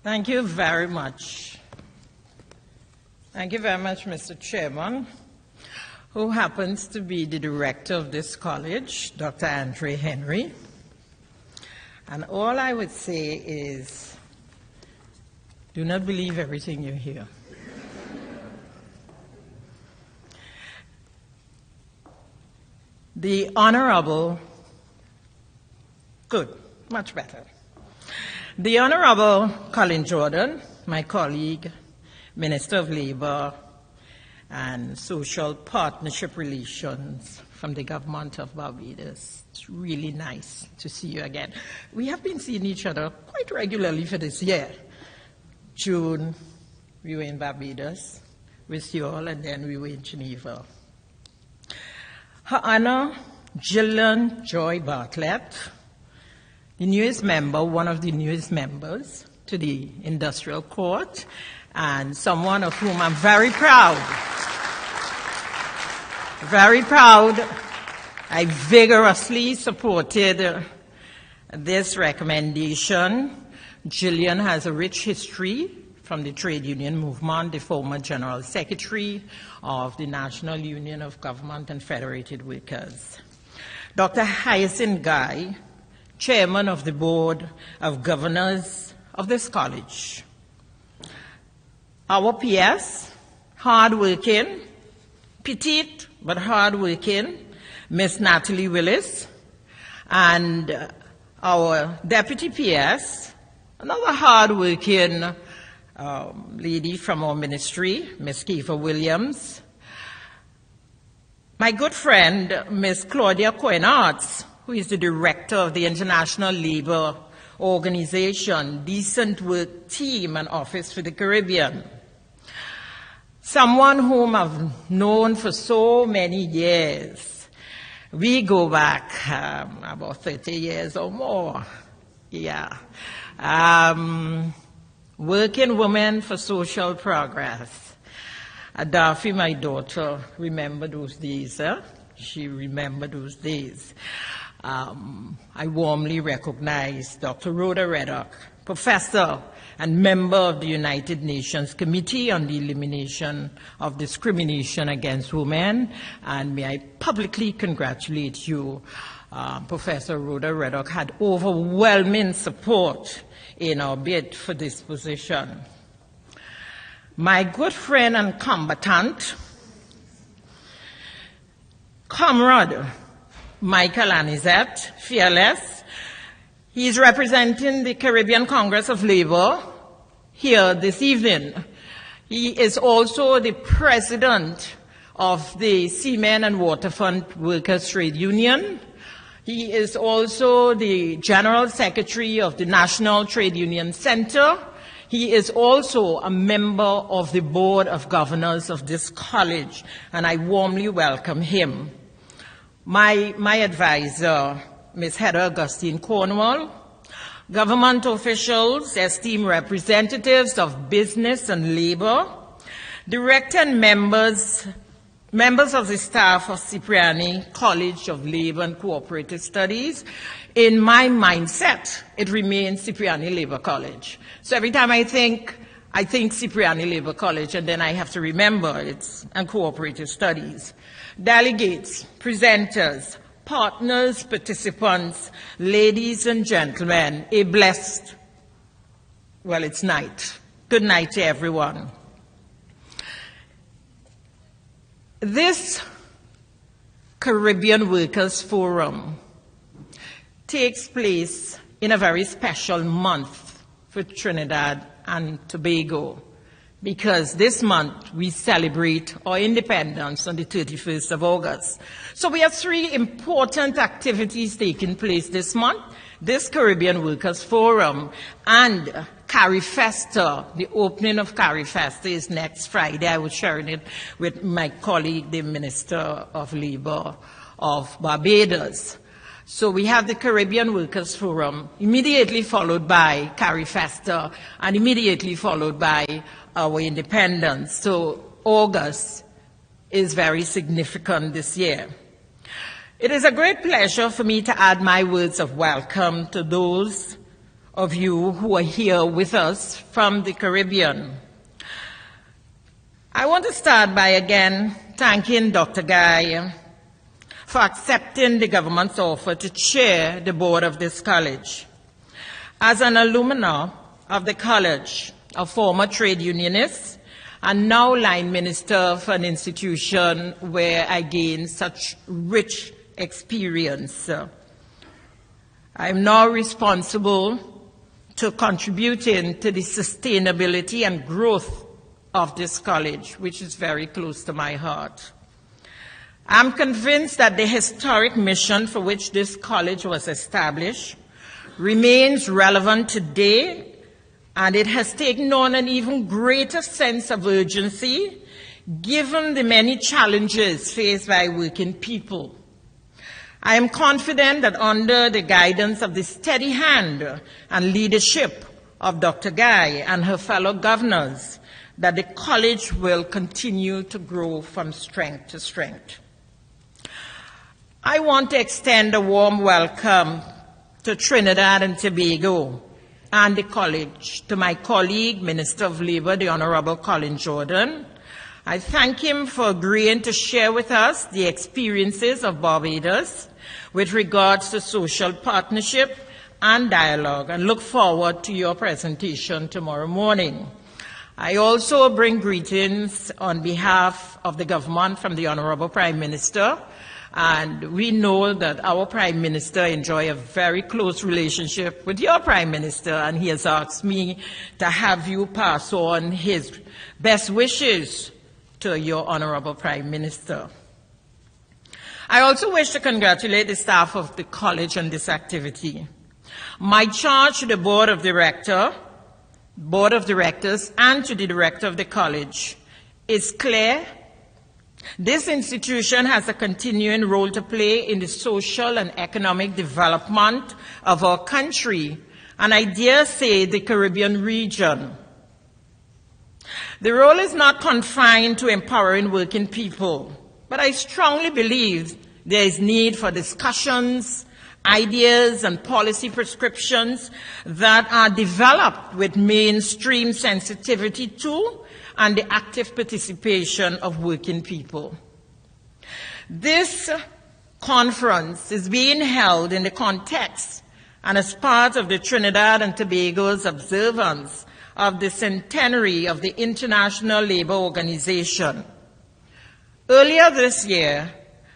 Thank you very much. Thank you very much, Mr. Chairman, who happens to be the director of this college, Dr. André Henry. And all I would say is, do not believe everything you hear. The Honorable, good, much better. The Honorable Colin Jordan, my colleague, Minister of Labor and Social Partnership Relations from the government of Barbados. It's really nice to see you again. We have been seeing each other quite regularly for this year. June, we were in Barbados with you all, and then we were in Geneva. Her Honor, Gillian Joy Bartlett, the newest member, one of the newest members to the Industrial Court, and someone of whom I'm very proud. Very proud. I vigorously supported this recommendation. Gillian has a rich history from the trade union movement, the former General Secretary of the National Union of Government and Federated Workers. Dr. Hyacinth Guy, Chairman of the Board of Governors of this college. Our PS, hard-working, petite but hard-working, Miss Natalie Willis, and our Deputy PS, another hard-working lady from our ministry, Miss Kiefer Williams. My good friend, Miss Claudia Coinarts, who is the director of the International Labour Organization, Decent Work Team and Office for the Caribbean. Someone whom I've known for so many years. We go back about 30 years or more. Yeah. Working Women for Social Progress. Adafi, my daughter, remember those days. She remembered those days. I warmly recognize Dr. Rhoda Reddock, professor and member of the United Nations Committee on the Elimination of Discrimination Against Women, and may I publicly congratulate you. Professor Rhoda Reddock had overwhelming support in our bid for this position. My good friend and combatant, comrade, Michael Anizet, fearless. He's representing the Caribbean Congress of Labor here this evening. He is also the president of the Seamen and Waterfront Workers Trade Union. He is also the general secretary of the National Trade Union Center. He is also a member of the board of governors of this college, and I warmly welcome him. My advisor, Ms. Heather Augustine Cornwall, government officials, esteemed representatives of business and labor, director and members of the staff of Cipriani College of Labor and Co-operative Studies. In my mindset, it remains Cipriani Labor College. So every time I think Cipriani Labor College, and then I have to remember it's and cooperative studies. Delegates, presenters, partners, participants, ladies and gentlemen, a blessed, well, it's night. Good night to everyone. This Caribbean Workers Forum takes place in a very special month for Trinidad and Tobago, because this month we celebrate our independence on the 31st of August. So we have 3 important activities taking place this month: this Caribbean Workers Forum and CariFesta. The opening of CariFesta is next Friday. I was sharing it with my colleague, the Minister of Labour of Barbados. So we have the Caribbean Workers Forum, immediately followed by CariFesta, and immediately followed by our independence. So August is very significant this year. It is a great pleasure for me to add my words of welcome to those of you who are here with us from the Caribbean. I want to start by again thanking Dr. Guy for accepting the government's offer to chair the board of this college. As an alumna of the college, a former trade unionist, and now line minister for an institution where I gained such rich experience, I am now responsible to contributing to the sustainability and growth of this college, which is very close to my heart. I'm convinced that the historic mission for which this college was established remains relevant today, and it has taken on an even greater sense of urgency given the many challenges faced by working people. I am confident that under the guidance of the steady hand and leadership of Dr. Guy and her fellow governors, that the college will continue to grow from strength to strength. I want to extend a warm welcome to Trinidad and Tobago and the college, to my colleague, Minister of Labour, the Honourable Colin Jordan. I thank him for agreeing to share with us the experiences of Barbados with regards to social partnership and dialogue, and look forward to your presentation tomorrow morning. I also bring greetings on behalf of the government from the Honourable Prime Minister, and we know that our Prime Minister enjoys a very close relationship with your Prime Minister, and he has asked me to have you pass on his best wishes to your Honourable Prime Minister. I also wish to congratulate the staff of the college on this activity. My charge to the Board of Directors and to the Director of the college is clear. This institution has a continuing role to play in the social and economic development of our country, and I dare say the Caribbean region. The role is not confined to empowering working people, but I strongly believe there is need for discussions, ideas, and policy prescriptions that are developed with mainstream sensitivity to and the active participation of working people. This conference is being held in the context and as part of the Trinidad and Tobago's observance of the centenary of the International Labour Organization. Earlier this year,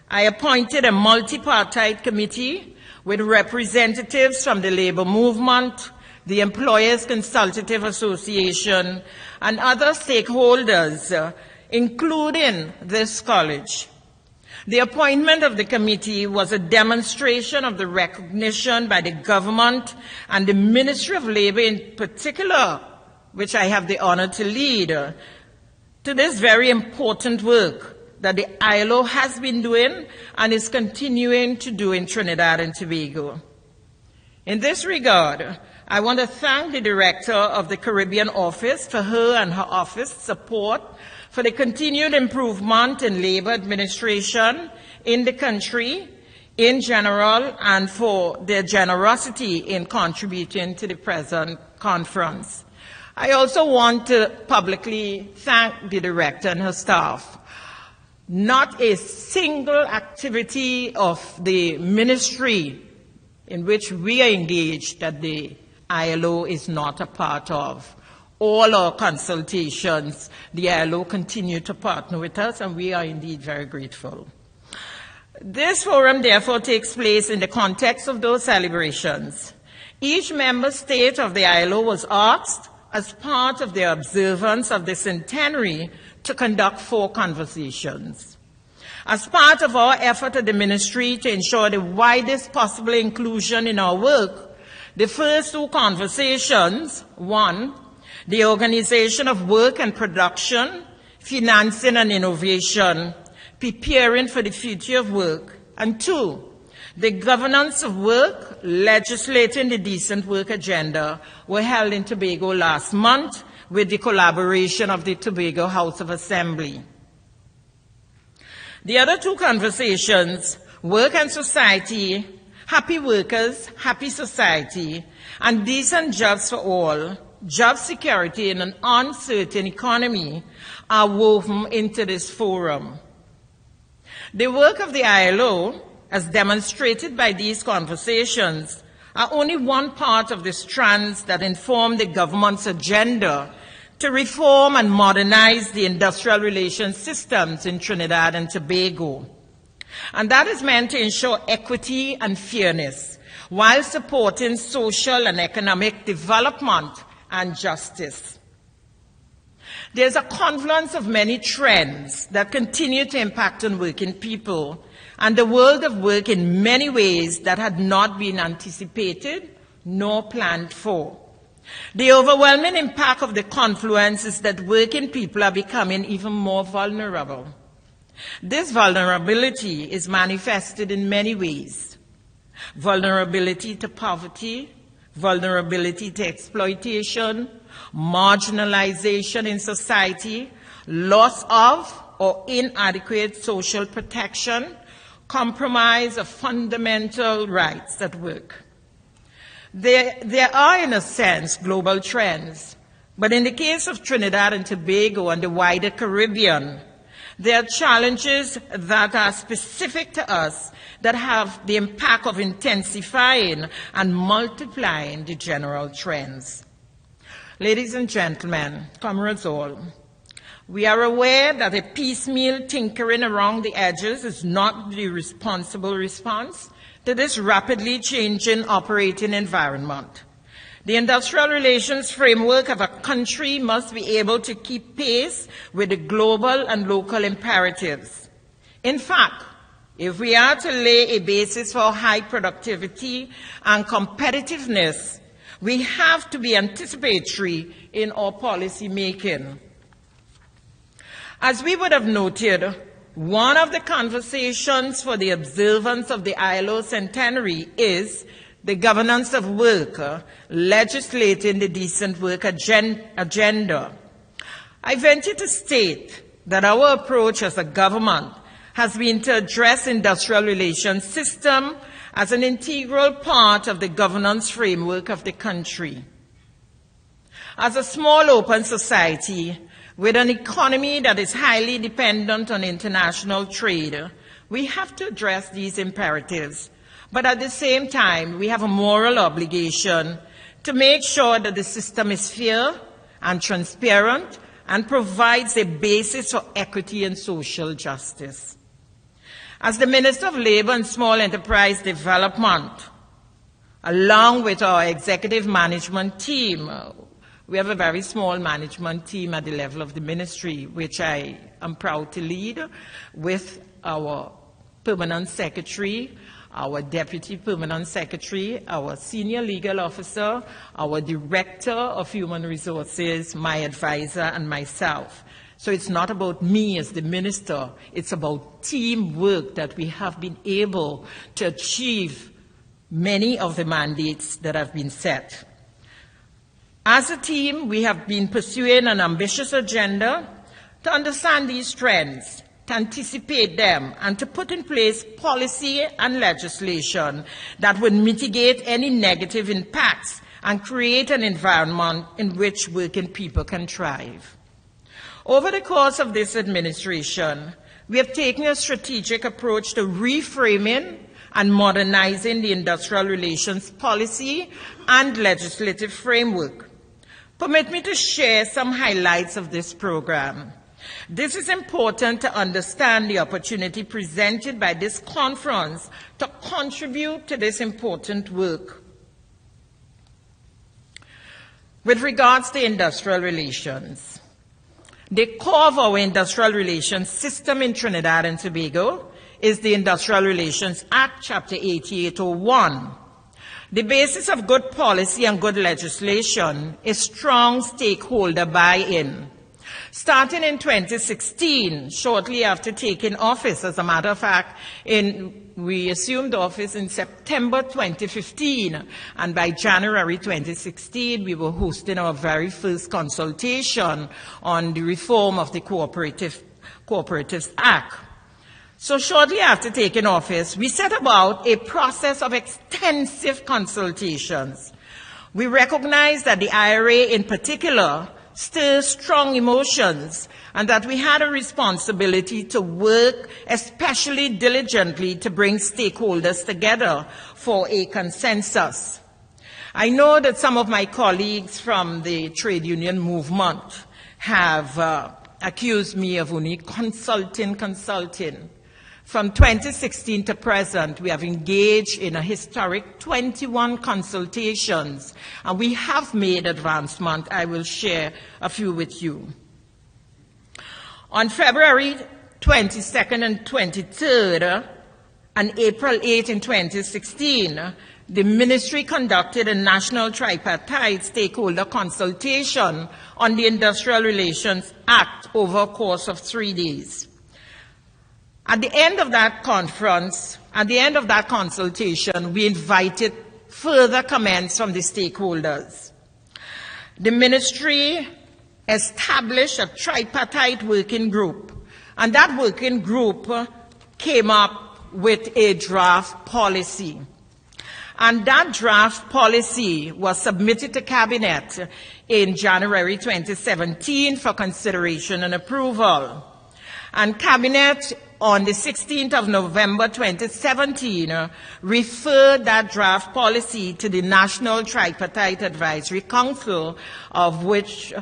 I appointed a multi-partite committee with representatives from the labour movement, the Employers Consultative Association, and other stakeholders, including this college. The appointment of the committee was a demonstration of the recognition by the government and the Ministry of Labour in particular, which I have the honor to lead, to this very important work that the ILO has been doing and is continuing to do in Trinidad and Tobago. In this regard, I want to thank the Director of the Caribbean Office for her and her office support for the continued improvement in labour administration in the country in general, and for their generosity in contributing to the present conference. I also want to publicly thank the Director and her staff. Not a single activity of the ministry in which we are engaged that the ILO is not a part of. All our consultations, the ILO continue to partner with us, and we are indeed very grateful. This forum therefore takes place in the context of those celebrations. Each member state of the ILO was asked as part of the observance of the centenary, to conduct 4 conversations. As part of our effort at the ministry to ensure the widest possible inclusion in our work, the first 2 conversations, 1, the organization of work and production, financing and innovation, preparing for the future of work, and 2, the governance of work, legislating the decent work agenda, were held in Tobago last month with the collaboration of the Tobago House of Assembly. The other 2 conversations, work and society, happy workers, happy society, and decent jobs for all, job security in an uncertain economy, are woven into this forum. The work of the ILO, as demonstrated by these conversations, are only one part of the strands that inform the government's agenda to reform and modernize the industrial relations systems in Trinidad and Tobago. And that is meant to ensure equity and fairness while supporting social and economic development and justice. There's a confluence of many trends that continue to impact on working people and the world of work in many ways that had not been anticipated nor planned for. The overwhelming impact of the confluence is that working people are becoming even more vulnerable. This vulnerability is manifested in many ways. Vulnerability to poverty, vulnerability to exploitation, marginalization in society, loss of or inadequate social protection, compromise of fundamental rights at work. There are, in a sense, global trends, but in the case of Trinidad and Tobago and the wider Caribbean, there are challenges that are specific to us that have the impact of intensifying and multiplying the general trends. Ladies and gentlemen, comrades all, we are aware that a piecemeal tinkering around the edges is not the responsible response to this rapidly changing operating environment. The industrial relations framework of a country must be able to keep pace with the global and local imperatives. In fact, if we are to lay a basis for high productivity and competitiveness, we have to be anticipatory in our policy making. As we would have noted, one of the conversations for the observance of the ILO centenary is the governance of work, legislating the decent work agenda. I venture to state that our approach as a government has been to address industrial relations system as an integral part of the governance framework of the country. As a small open society with an economy that is highly dependent on international trade, we have to address these imperatives. But at the same time, we have a moral obligation to make sure that the system is fair and transparent and provides a basis for equity and social justice. As the Minister of Labour and Small Enterprise Development, along with our executive management team, we have a very small management team at the level of the ministry, which I am proud to lead, with our permanent secretary, our deputy permanent secretary, our senior legal officer, our director of human resources, my advisor, and myself. So it's not about me as the minister, it's about teamwork that we have been able to achieve many of the mandates that have been set. As a team, we have been pursuing an ambitious agenda to understand these trends, to anticipate them, and to put in place policy and legislation that would mitigate any negative impacts and create an environment in which working people can thrive. Over the course of this administration, we have taken a strategic approach to reframing and modernizing the industrial relations policy and legislative framework. Permit me to share some highlights of this program. This is important to understand the opportunity presented by this conference to contribute to this important work. With regards to industrial relations, the core of our industrial relations system in Trinidad and Tobago is the Industrial Relations Act, Chapter 8801. The basis of good policy and good legislation is strong stakeholder buy-in. Starting in 2016, shortly after taking office, as a matter of fact, we assumed office in September 2015, and by January 2016, we were hosting our very first consultation on the reform of the Co-operatives Act. So shortly after taking office, we set about a process of extensive consultations. We recognized that the IRA in particular stirs strong emotions, and that we had a responsibility to work especially diligently to bring stakeholders together for a consensus. I know that some of my colleagues from the trade union movement have accused me of only consulting. From 2016 to present, we have engaged in a historic 21 consultations, and we have made advancement. I will share a few with you. On February 22nd and 23rd, and April 8 in 2016, the ministry conducted a national tripartite stakeholder consultation on the Industrial Relations Act over a course of 3 days. At the end of that conference, at the end of that consultation, we invited further comments from the stakeholders. The ministry established a tripartite working group, and that working group came up with a draft policy. And that draft policy was submitted to Cabinet in January 2017 for consideration and approval. And Cabinet on the 16th of November 2017 referred that draft policy to the National Tripartite Advisory Council, of which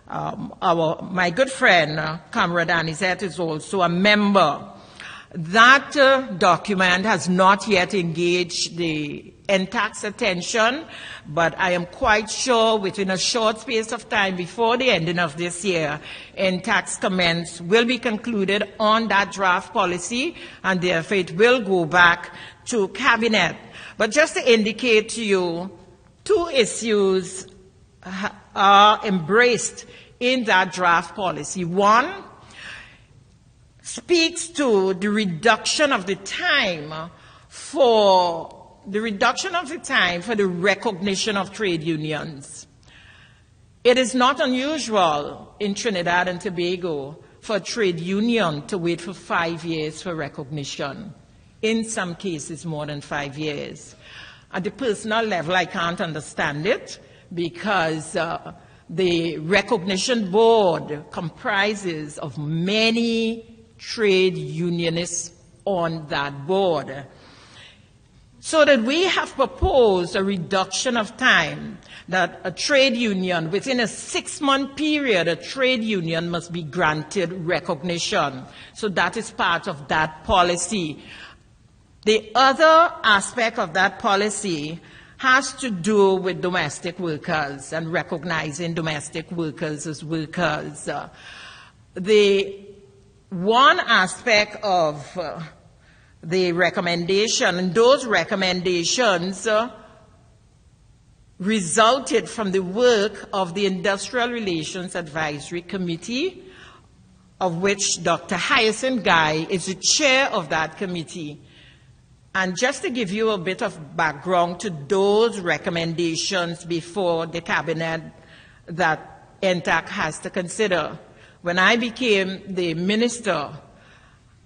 my good friend, Comrade Hyacinth, is also a member. That document has not yet engaged the NTAC's attention, but I am quite sure within a short space of time before the ending of this year, NTAC's comments will be concluded on that draft policy, and therefore it will go back to Cabinet. But just to indicate to you, two issues are embraced in that draft policy. One speaks to the reduction of the time for the recognition of trade unions. It is not unusual in Trinidad and Tobago for a trade union to wait for 5 years for recognition. In some cases, more than 5 years. At the personal level, I can't understand it because the recognition board comprises of many trade unionists on that board. So that we have proposed a reduction of time, that a trade union, within a 6-month period, a trade union must be granted recognition. So that is part of that policy. The other aspect of that policy has to do with domestic workers and recognizing domestic workers as workers. The one aspect of the recommendation, and those recommendations resulted from the work of the Industrial Relations Advisory Committee, of which Dr. Hyacinth is the chair of that committee. And just to give you a bit of background to those recommendations before the Cabinet that NTAC has to consider, when I became the minister,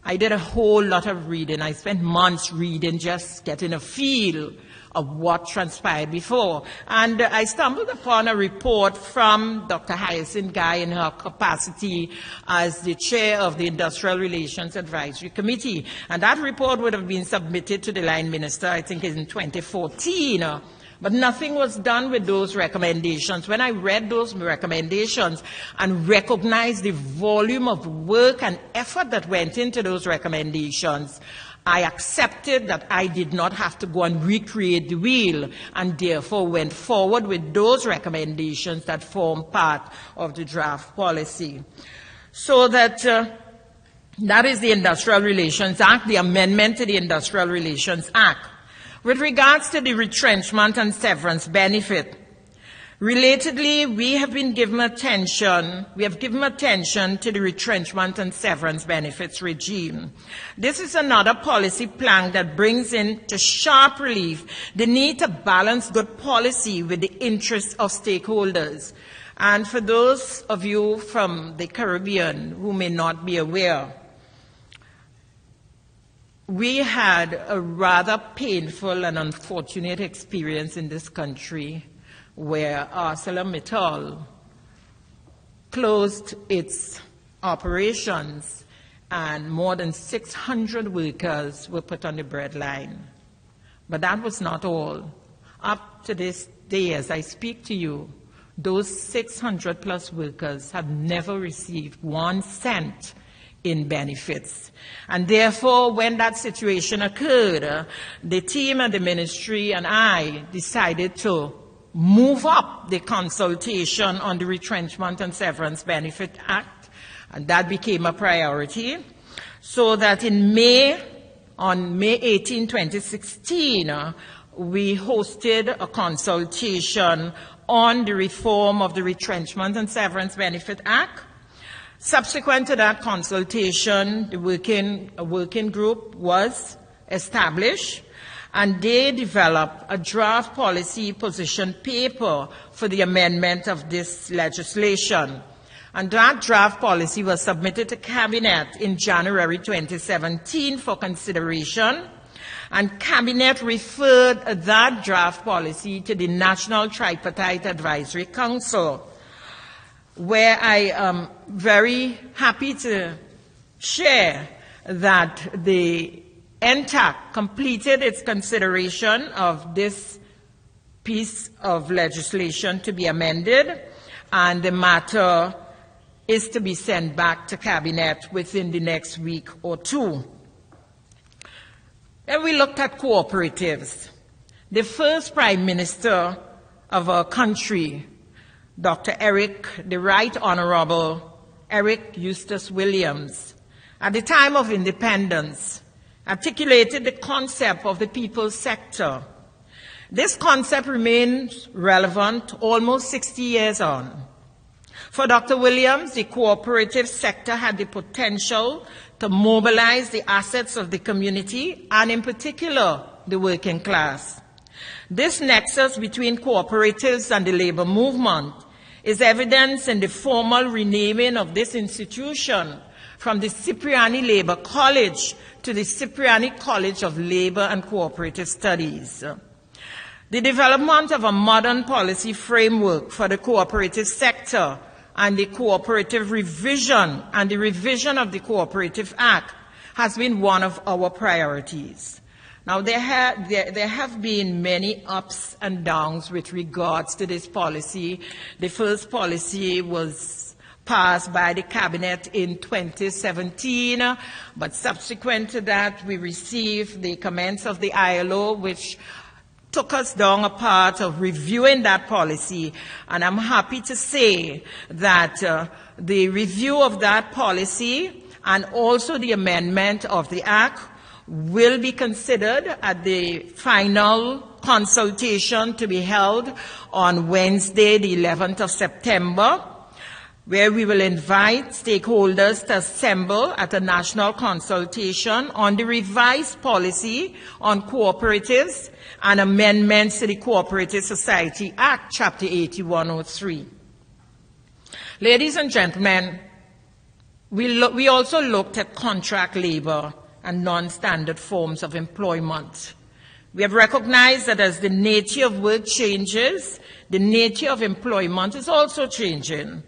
I did a whole lot of reading. I spent months reading, just getting a feel of what transpired before. And I stumbled upon a report from Dr. Hyacinth in her capacity as the chair of the Industrial Relations Advisory Committee. And that report would have been submitted to the line minister, I think, in 2014. But nothing was done with those recommendations. When I read those recommendations and recognized the volume of work and effort that went into those recommendations, I accepted that I did not have to go and recreate the wheel, and therefore went forward with those recommendations that form part of the draft policy. So that is the Industrial Relations Act, the amendment to the Industrial Relations Act. With regards to the retrenchment and severance benefit, relatedly, we have given attention to the retrenchment and severance benefits regime. This is another policy plank that brings into sharp relief the need to balance good policy with the interests of stakeholders. And for those of you from the Caribbean who may not be aware, we had a rather painful and unfortunate experience in this country where ArcelorMittal closed its operations and more than 600 workers were put on the breadline. But that was not all. Up to this day, as I speak to you, those 600 plus workers have never received 1 cent in benefits. And therefore, when that situation occurred, the team at the ministry and I decided to move up the consultation on the Retrenchment and Severance Benefit Act, and that became a priority, so that on May 18, 2016, we hosted a consultation on the reform of the Retrenchment and Severance Benefit Act. Subsequent to that consultation, a working group was established, and they developed a draft policy position paper for the amendment of this legislation. And that draft policy was submitted to Cabinet in January 2017 for consideration, and Cabinet referred that draft policy to the National Tripartite Advisory Council, where I am very happy to share that the NTAC completed its consideration of this piece of legislation to be amended, and the matter is to be sent back to Cabinet within the next week or two. Then we looked at cooperatives. The first Prime Minister of our country, Dr. the Right Honorable Eric Eustace Williams, at the time of independence, articulated the concept of the people's sector. This concept remains relevant almost 60 years on. For Dr. Williams, the cooperative sector had the potential to mobilize the assets of the community, and in particular, the working class. This nexus between cooperatives and the labor movement is evidenced in the formal renaming of this institution from the Cipriani Labor College to the Cipriani College of Labor and Cooperative Studies. The development of a modern policy framework for the cooperative sector and the cooperative revision and the revision of the Cooperative Act has been one of our priorities. Now, there have been many ups and downs with regards to this policy. The first policy was passed by the Cabinet in 2017, but subsequent to that, we received the comments of the ILO, which took us down a path of reviewing that policy, and I'm happy to say that the review of that policy and also the amendment of the Act will be considered at the final consultation to be held on Wednesday, the 11th of September, where we will invite stakeholders to assemble at a national consultation on the revised policy on cooperatives and amendments to the Cooperative Society Act, Chapter 8103. Ladies and gentlemen, we also looked at contract labor and non-standard forms of employment. We have recognized that as the nature of work changes, the nature of employment is also changing.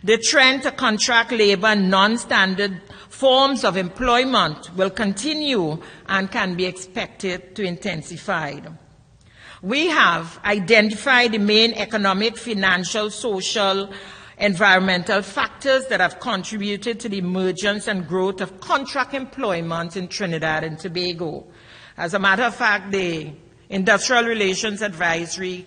The trend to contract labor and non-standard forms of employment will continue and can be expected to intensify. We have identified the main economic, financial, social environmental factors that have contributed to the emergence and growth of contract employment in Trinidad and Tobago. As a matter of fact, the Industrial Relations Advisory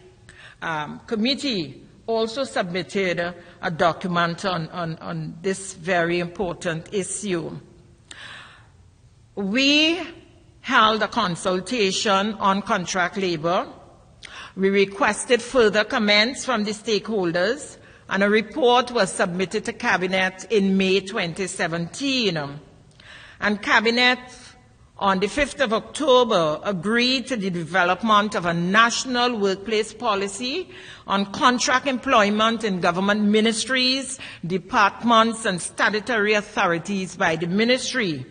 Committee also submitted a document on this very important issue. We held a consultation on contract labor. We requested further comments from the stakeholders, and a report was submitted to Cabinet in May 2017. And Cabinet, on the 5th of October, agreed to the development of a national workplace policy on contract employment in government ministries, departments, and statutory authorities by the ministry.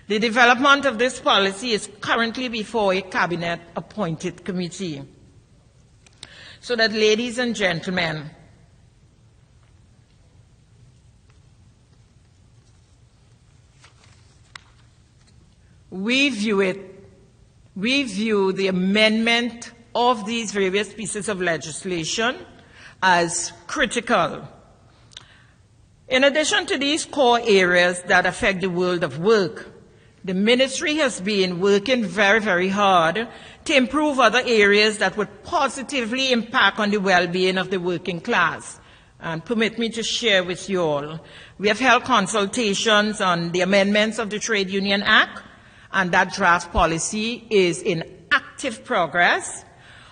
The development of this policy is currently before a Cabinet-appointed committee. So that, ladies and gentlemen, we view the amendment of these various pieces of legislation as critical. In addition to these core areas that affect the world of work, the ministry has been working very, very hard to improve other areas that would positively impact on the well-being of the working class. And permit me to share with you all. We have held consultations on the amendments of the Trade Union Act, and that draft policy is in active progress.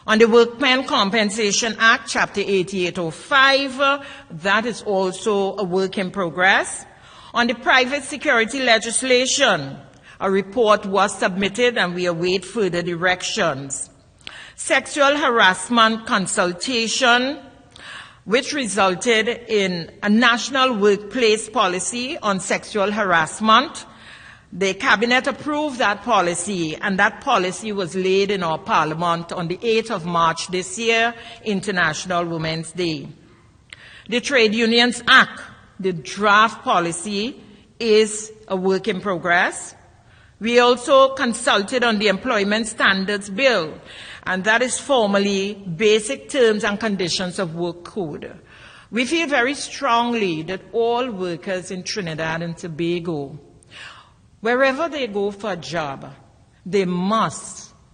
On the Workmen Compensation Act, Chapter 8805, that is also a work in progress. On the private security legislation, a report was submitted and we await further directions. Sexual harassment consultation, which resulted in a national workplace policy on sexual harassment. The Cabinet approved that policy, and that policy was laid in our Parliament on the 8th of March this year, International Women's Day. The Trade Unions Act, the draft policy, is a work in progress. We also consulted on the Employment Standards Bill, and that is formally Basic Terms and Conditions of Work Code. We feel very strongly that all workers in Trinidad and Tobago, wherever they go for a job,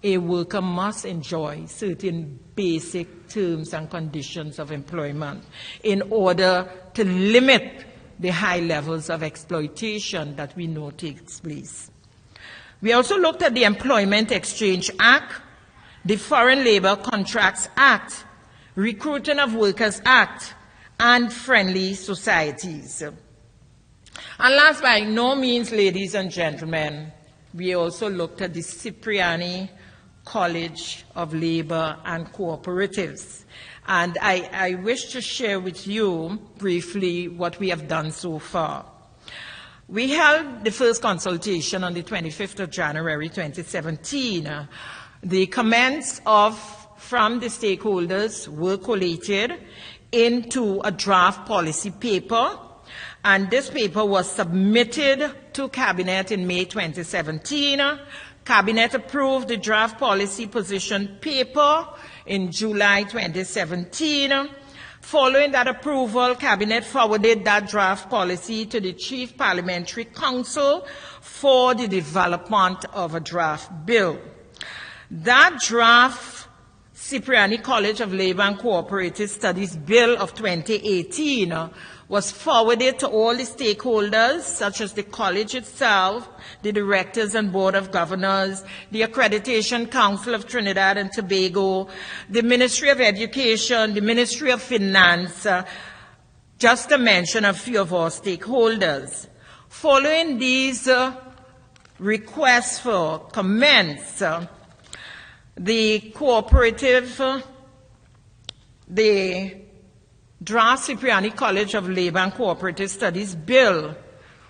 a worker must enjoy certain basic terms and conditions of employment in order to limit the high levels of exploitation that we know takes place. We also looked at the Employment Exchange Act, the Foreign Labour Contracts Act, Recruiting of Workers Act, and Friendly Societies. And last by no means, ladies and gentlemen, we also looked at the Cipriani College of Labour and Cooperatives. And I wish to share with you briefly what we have done so far. We held the first consultation on the 25th of January 2017. The comments from the stakeholders were collated into a draft policy paper, and this paper was submitted to Cabinet in May 2017. Cabinet approved the draft policy position paper in July 2017. Following that approval, Cabinet forwarded that draft policy to the Chief Parliamentary Council for the development of a draft bill. That draft Cipriani College of Labour and Cooperative Studies Bill of 2018 was forwarded to all the stakeholders, such as the college itself, the directors and board of governors, the Accreditation Council of Trinidad and Tobago, the Ministry of Education, the Ministry of Finance, just to mention a few of our stakeholders. Following these requests for comments, the draft Cipriani College of Labour and Cooperative Studies Bill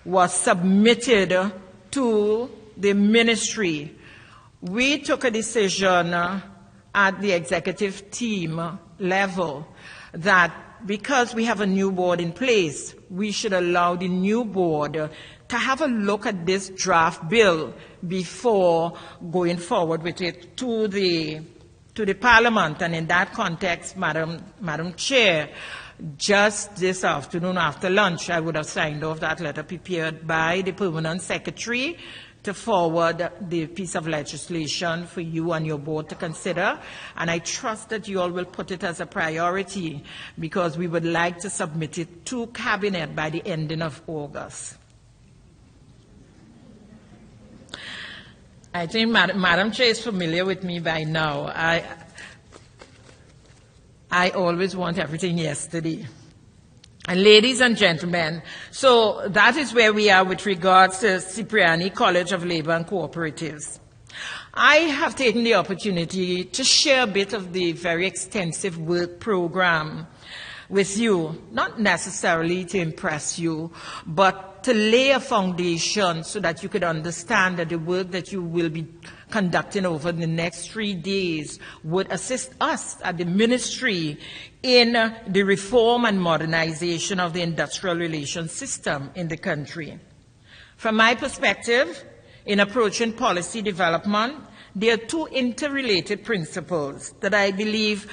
was submitted to the ministry. We took a decision at the executive team level that because we have a new board in place, we should allow the new board to have a look at this draft bill before going forward with it to the to the Parliament, and in that context, Madam Chair, just this afternoon after lunch, I would have signed off that letter prepared by the Permanent Secretary to forward the piece of legislation for you and your board to consider. And I trust that you all will put it as a priority, because we would like to submit it to Cabinet by the ending of August. I think Madam Chair is familiar with me by now. I always want everything yesterday. And ladies and gentlemen, so that is where we are with regards to Cipriani College of Labor and Cooperatives. I have taken the opportunity to share a bit of the very extensive work program with you, not necessarily to impress you, but to lay a foundation so that you could understand that the work that you will be conducting over the next 3 days would assist us at the ministry in the reform and modernization of the industrial relations system in the country. From my perspective, in approaching policy development, there are two interrelated principles that I believe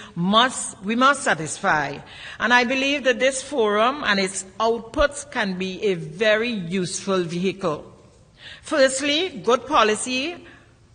we must satisfy. And I believe that this forum and its outputs can be a very useful vehicle. Firstly, good policy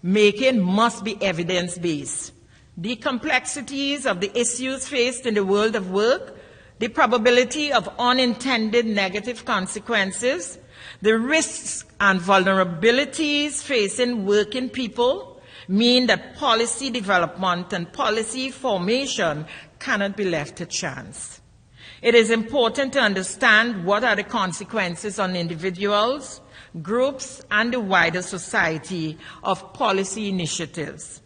making must be evidence-based. The complexities of the issues faced in the world of work, the probability of unintended negative consequences, the risks and vulnerabilities facing working people mean that policy development and policy formation cannot be left to chance. It is important to understand what are the consequences on individuals, groups, and the wider society of policy initiatives.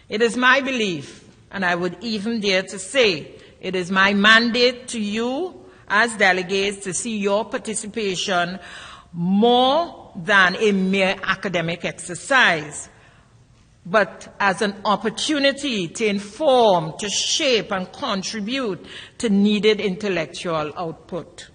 It is my belief, and I would even dare to say, it is my mandate to you as delegates to see your participation more than a mere academic exercise, but as an opportunity to inform, to shape, and contribute to needed intellectual output.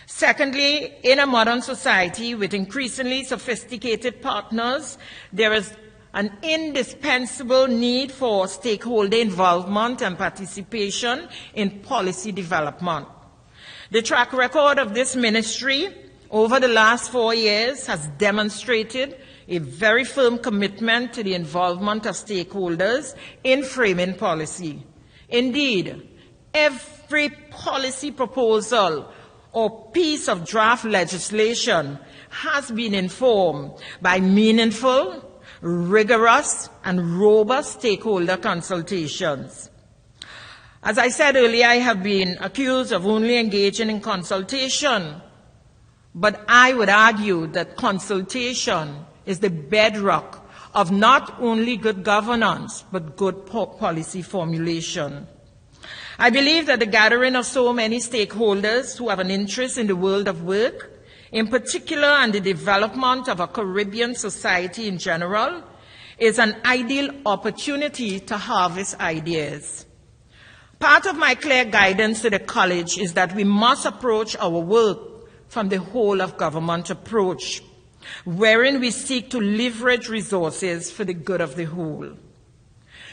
Secondly, in a modern society with increasingly sophisticated partners, there is an indispensable need for stakeholder involvement and participation in policy development. The track record of this ministry over the last 4 years has demonstrated a very firm commitment to the involvement of stakeholders in framing policy. Indeed, every policy proposal or piece of draft legislation has been informed by meaningful, rigorous, and robust stakeholder consultations. As I said earlier, I have been accused of only engaging in consultation, but I would argue that consultation is the bedrock of not only good governance, but good policy formulation. I believe that the gathering of so many stakeholders who have an interest in the world of work, in particular and the development of a Caribbean society in general, is an ideal opportunity to harvest ideas. Part of my clear guidance to the college is that we must approach our work from the whole of government approach, wherein we seek to leverage resources for the good of the whole.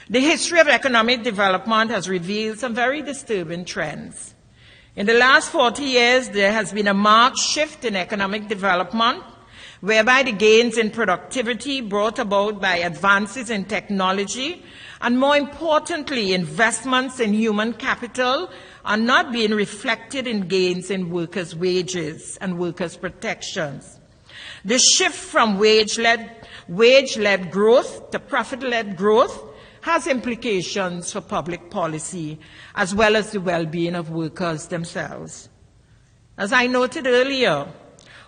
The history of economic development has revealed some very disturbing trends. In the last 40 years, there has been a marked shift in economic development, whereby the gains in productivity brought about by advances in technology, and more importantly, investments in human capital, are not being reflected in gains in workers' wages and workers' protections. The shift from wage-led growth to profit-led growth has implications for public policy as well as the well-being of workers themselves. As I noted earlier,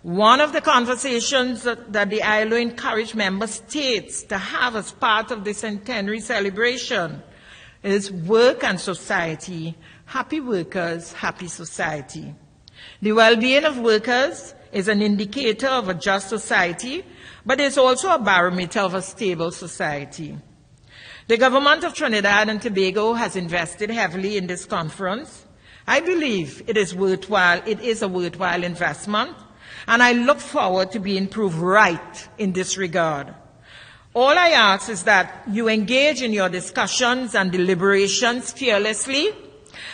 one of the conversations that the ILO encouraged member states to have as part of the centenary celebration is work and society, happy workers, happy society. The well-being of workers is an indicator of a just society, but is also a barometer of a stable society. The government of Trinidad and Tobago has invested heavily in this conference. I believe it is worthwhile. It is a worthwhile investment, and I look forward to being proved right in this regard. All I ask is that you engage in your discussions and deliberations fearlessly,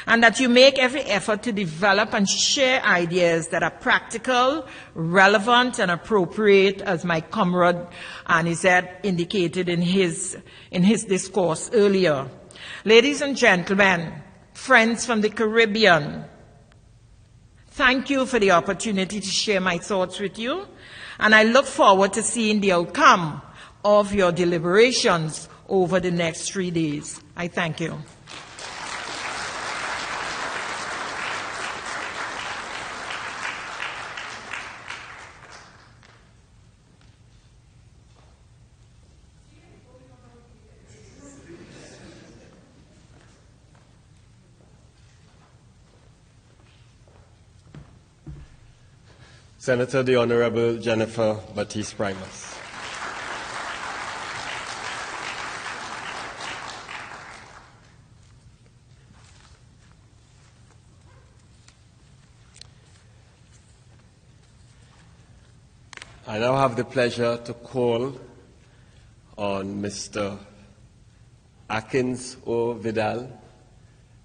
and that you make every effort to develop and share ideas that are practical, relevant, and appropriate, as my comrade Anisette indicated in his discourse earlier. Ladies and gentlemen, friends from the Caribbean, thank you for the opportunity to share my thoughts with you, and I look forward to seeing the outcome of your deliberations over the next 3 days. I thank you. Senator the Honorable Jennifer Baptiste Primus. I now have the pleasure to call on Mr. Atkins O. Vidal,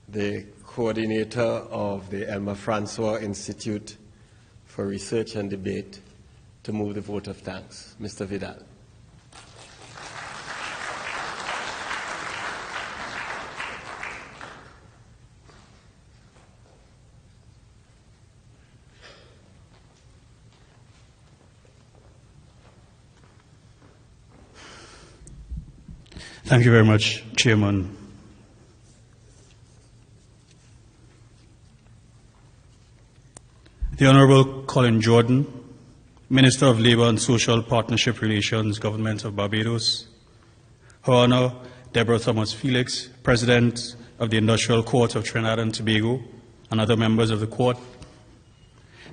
the coordinator of the Elma Francois Institute for Research and Debate, to move the vote of thanks. Mr. Vidal. Thank you very much, Chairman. The Honorable Colin Jordan, Minister of Labour and Social Partnership Relations, Government of Barbados. Her Honour, Deborah Thomas Felix, President of the Industrial Court of Trinidad and Tobago, and other members of the Court.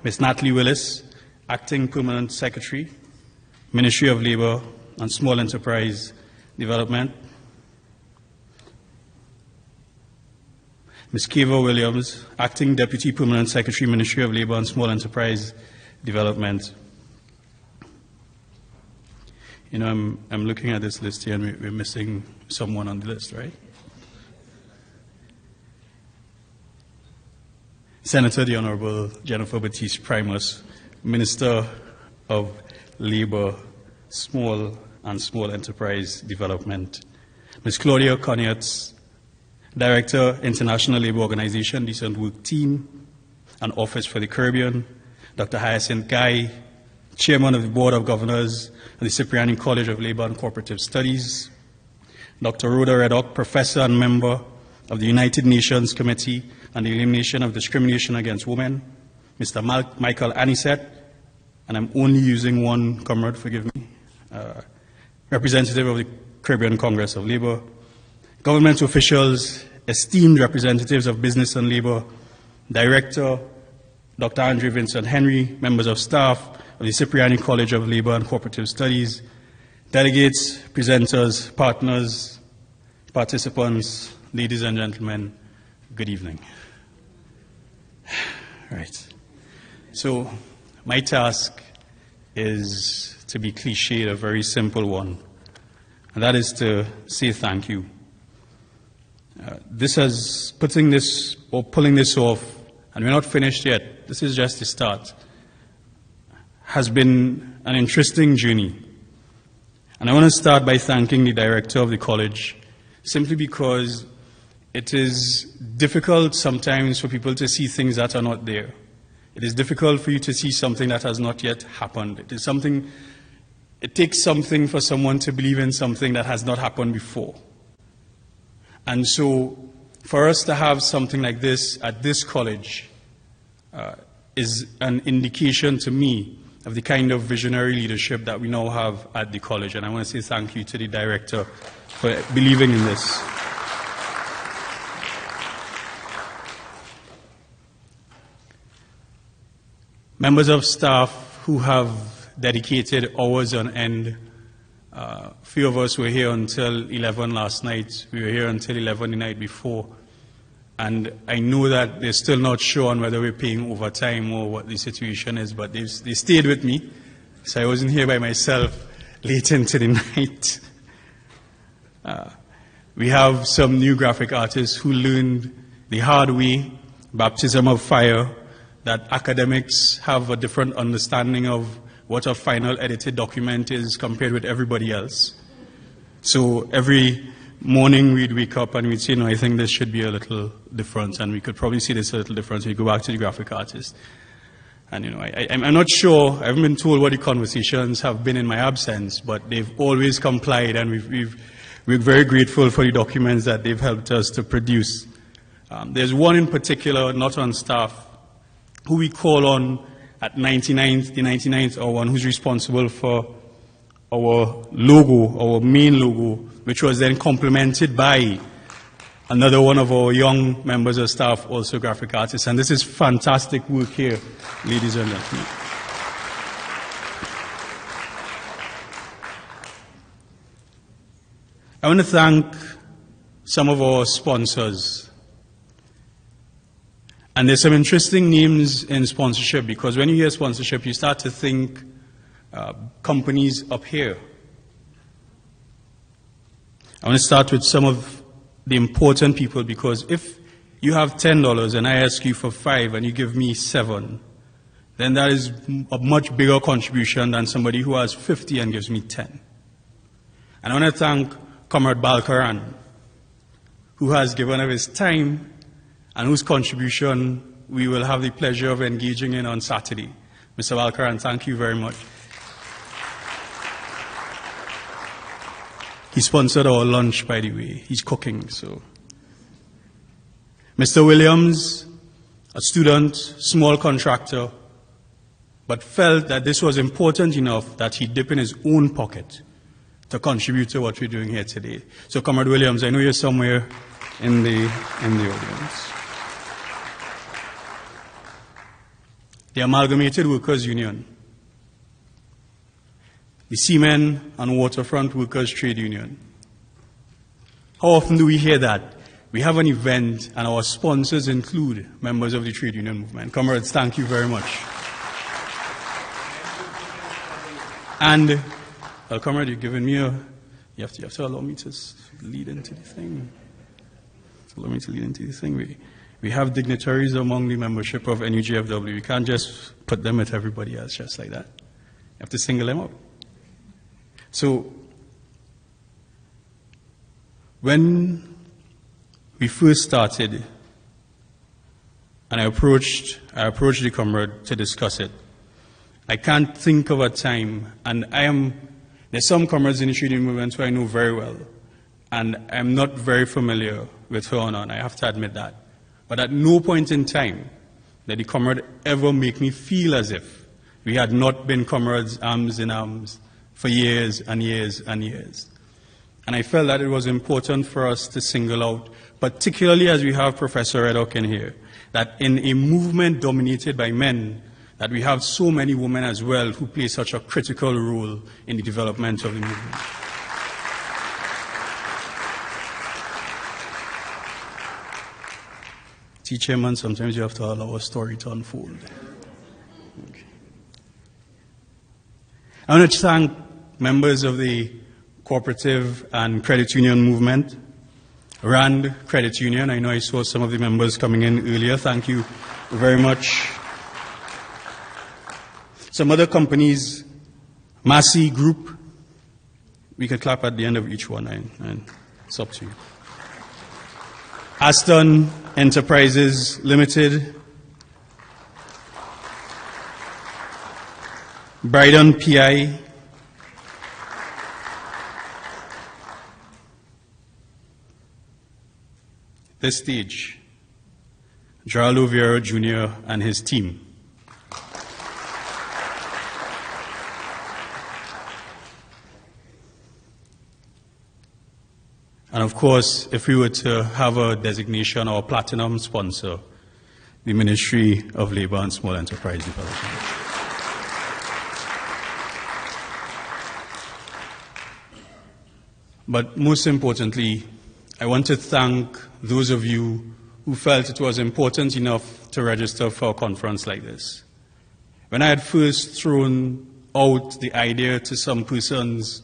Ms. Natalie Willis, Acting Permanent Secretary, Ministry of Labour and Small Enterprise Development. Ms. Kiva Williams, Acting Deputy Permanent Secretary, Ministry of Labour and Small Enterprise Development. You know, I'm looking at this list here and we're missing someone on the list, right? Senator the Honorable Jennifer Baptiste Primus, Minister of Labour, Small and Small Enterprise Development. Ms. Claudia Conyers, Director, International Labour Organization, Decent Work Team and Office for the Caribbean. Dr. Hyacinth Guy, Chairman of the Board of Governors of the Cipriani College of Labour and Co-operative Studies. Dr. Rhoda Reddock, Professor and member of the United Nations Committee on the Elimination of Discrimination Against Women. Mr. Michael Anisette, and I'm only using one comrade, forgive me, representative of the Caribbean Congress of Labour. Government officials, esteemed representatives of business and labour, Director Dr. André, Vincent, Henry, members of staff of the Cipriani College of Labour and Co-operative Studies, delegates, presenters, partners, participants, ladies and gentlemen, good evening. Right. So my task is, to be cliched, a very simple one, and that is to say thank you. Pulling this off, and we're not finished yet, this is just the start, has been an interesting journey. And I want to start by thanking the director of the college, simply because it is difficult sometimes for people to see things that are not there. It is difficult for you to see something that has not yet happened. It takes something for someone to believe in something that has not happened before. And so, for us to have something like this at this college is an indication to me of the kind of visionary leadership that we now have at the college. And I want to say thank you to the director for believing in this. Members of staff who have dedicated hours on end. A few of us were here until 11 last night. We were here until 11 the night before. And I know that they're still not sure on whether we're paying overtime or what the situation is, but they stayed with me. So I wasn't here by myself late into the night. We have some new graphic artists who learned the hard way, baptism of fire, that academics have a different understanding of what a final edited document is compared with everybody else. So every morning we'd wake up and we'd say, no, I think this should be a little different, and we could probably see this a little different. So we go back to the graphic artist. And, I'm not sure, I haven't been told what the conversations have been in my absence, but they've always complied, and we're very grateful for the documents that they've helped us to produce. There's one in particular, not on staff, who we call on at the 99th hour, who's responsible for our logo, our main logo, which was then complemented by another one of our young members of staff, also graphic artists. And this is fantastic work here, ladies and gentlemen. I want to thank some of our sponsors. And there's some interesting names in sponsorship, because when you hear sponsorship, you start to think companies up here. I want to start with some of the important people, because if you have $10 and I ask you for $5 and you give me $7, then that is a much bigger contribution than somebody who has 50 and gives me 10. And I want to thank Comrade Balkaran, who has given of his time and whose contribution we will have the pleasure of engaging in on Saturday. Mr. Balkaran, thank you very much. He sponsored our lunch, by the way. He's cooking, so. Mr. Williams, a student, small contractor, but felt that this was important enough that he dip in his own pocket to contribute to what we're doing here today. So, Comrade Williams, I know you're somewhere in the audience. The Amalgamated Workers Union, the Seamen and Waterfront Workers Trade Union. How often do we hear that? We have an event and our sponsors include members of the trade union movement. Comrades, thank you very much. And, well, comrade, you've given me you have to allow me to lead into the thing. We have dignitaries among the membership of NUJFW. We can't just put them with everybody else just like that. You have to single them out. So, when we first started, and I approached the comrade to discuss it, I can't think of a time, and there's some comrades in the trade union movement who I know very well, and I'm not very familiar with her or none, I have to admit that. But at no point in time did the comrade ever make me feel as if we had not been comrades arms in arms for years and years and years. And I felt that it was important for us to single out, particularly as we have Professor Reddock in here, that in a movement dominated by men, that we have so many women as well who play such a critical role in the development of the movement. Chairman, sometimes you have to allow a story to unfold. Okay. I want to thank members of the cooperative and credit union movement. RAND Credit Union, I know I saw some of the members coming in earlier. Thank you very much. Some other companies, Massey Group, we could clap at the end of each one, and it's up to you. Aston Enterprises Limited, Bryden PI, this stage, Gerald Oliveira Jr. and his team. And of course, if we were to have a designation or a platinum sponsor, the Ministry of Labour and Small Enterprise Development. But most importantly, I want to thank those of you who felt it was important enough to register for a conference like this. When I had first thrown out the idea to some persons,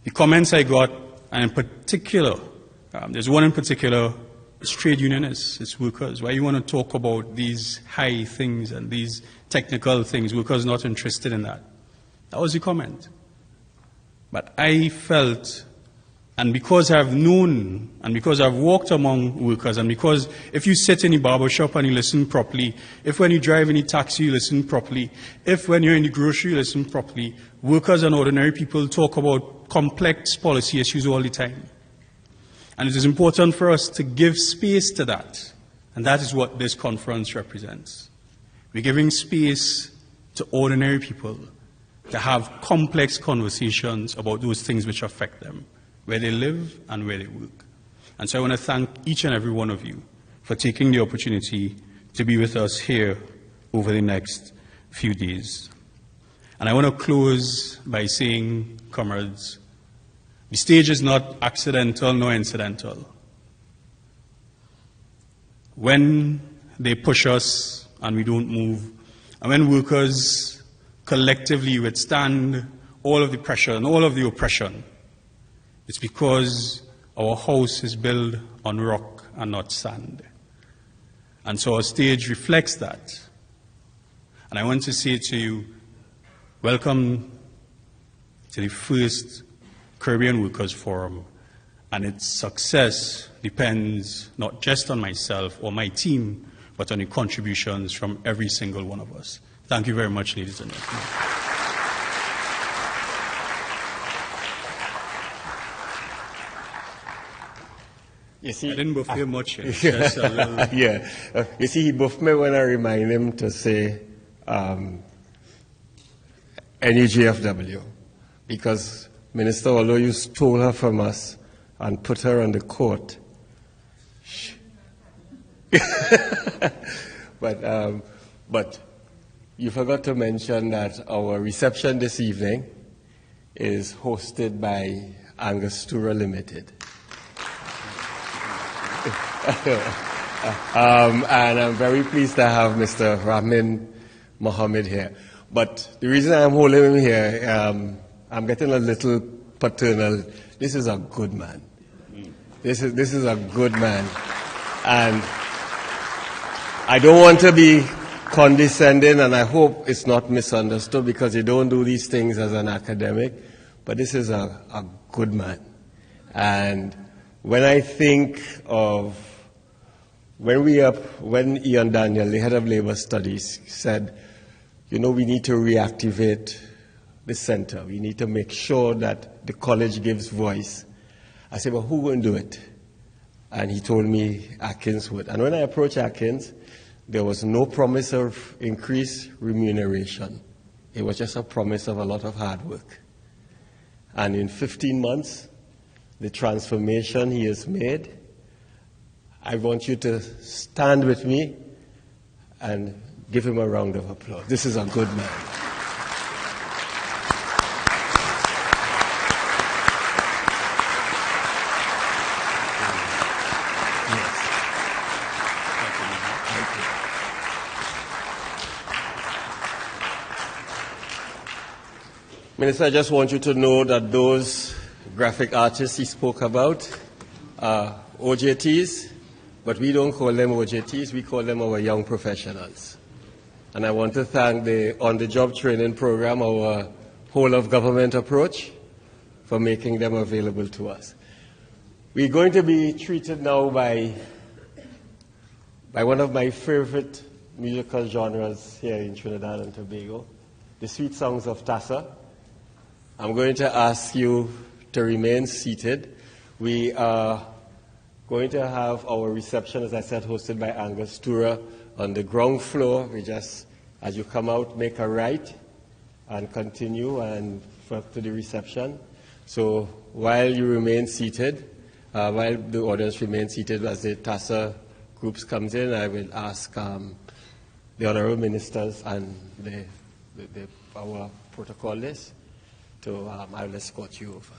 the comments I got And in particular, there's one in particular, it's trade unionists, it's workers. Why you want to talk about these high things and these technical things, workers not interested in that. That was the comment. But I felt, and because I've known, and because I've walked among workers, and because if you sit in a barber shop and you listen properly, if when you drive in a taxi you listen properly, if when you're in the grocery you listen properly, workers and ordinary people talk about complex policy issues all the time. And it is important for us to give space to that. And that is what this conference represents. We're giving space to ordinary people to have complex conversations about those things which affect them, where they live and where they work. And so I want to thank each and every one of you for taking the opportunity to be with us here over the next few days. And I want to close by saying, comrades, the stage is not accidental nor incidental. When they push us and we don't move, and when workers collectively withstand all of the pressure and all of the oppression, it's because our house is built on rock and not sand. And so our stage reflects that. And I want to say to you, welcome to the first Caribbean Workers Forum, and its success depends not just on myself or my team, but on the contributions from every single one of us. Thank you very much, ladies and gentlemen. You see, I didn't buff you much. Just a little. Yeah. You see, he buffed me when I remind him to say NEGFW, because Minister, although you stole her from us and put her on the court, but you forgot to mention that our reception this evening is hosted by Angostura Limited. And I'm very pleased to have Mr. Rahman Mohammed here. But the reason I'm holding him here, I'm getting a little paternal. This is a good man. This is a good man. And I don't want to be condescending, and I hope it's not misunderstood, because you don't do these things as an academic, but this is a good man. And when I think of when Ian Daniel, the head of labor studies, said, you know, we need to reactivate the center. We need to make sure that the college gives voice. I said, well, who will do it? And he told me Hyacinth would. And when I approached Hyacinth, there was no promise of increased remuneration. It was just a promise of a lot of hard work. And in 15 months, the transformation he has made, I want you to stand with me and give him a round of applause. This is a good man. Minister, I just want you to know that those graphic artists he spoke about are OJTs, but we don't call them OJTs, we call them our young professionals. And I want to thank the on-the-job training program, our whole-of-government approach, for making them available to us. We're going to be treated now by one of my favorite musical genres here in Trinidad and Tobago, the sweet songs of Tassa. I'm going to ask you to remain seated. We are going to have our reception, as I said, hosted by Angostura on the ground floor. We just, as you come out, make a right and continue and to the reception. So while you remain seated, while the audience remains seated as the Tassa groups comes in, I will ask the honorable ministers and our protocolist to, I will escort you over.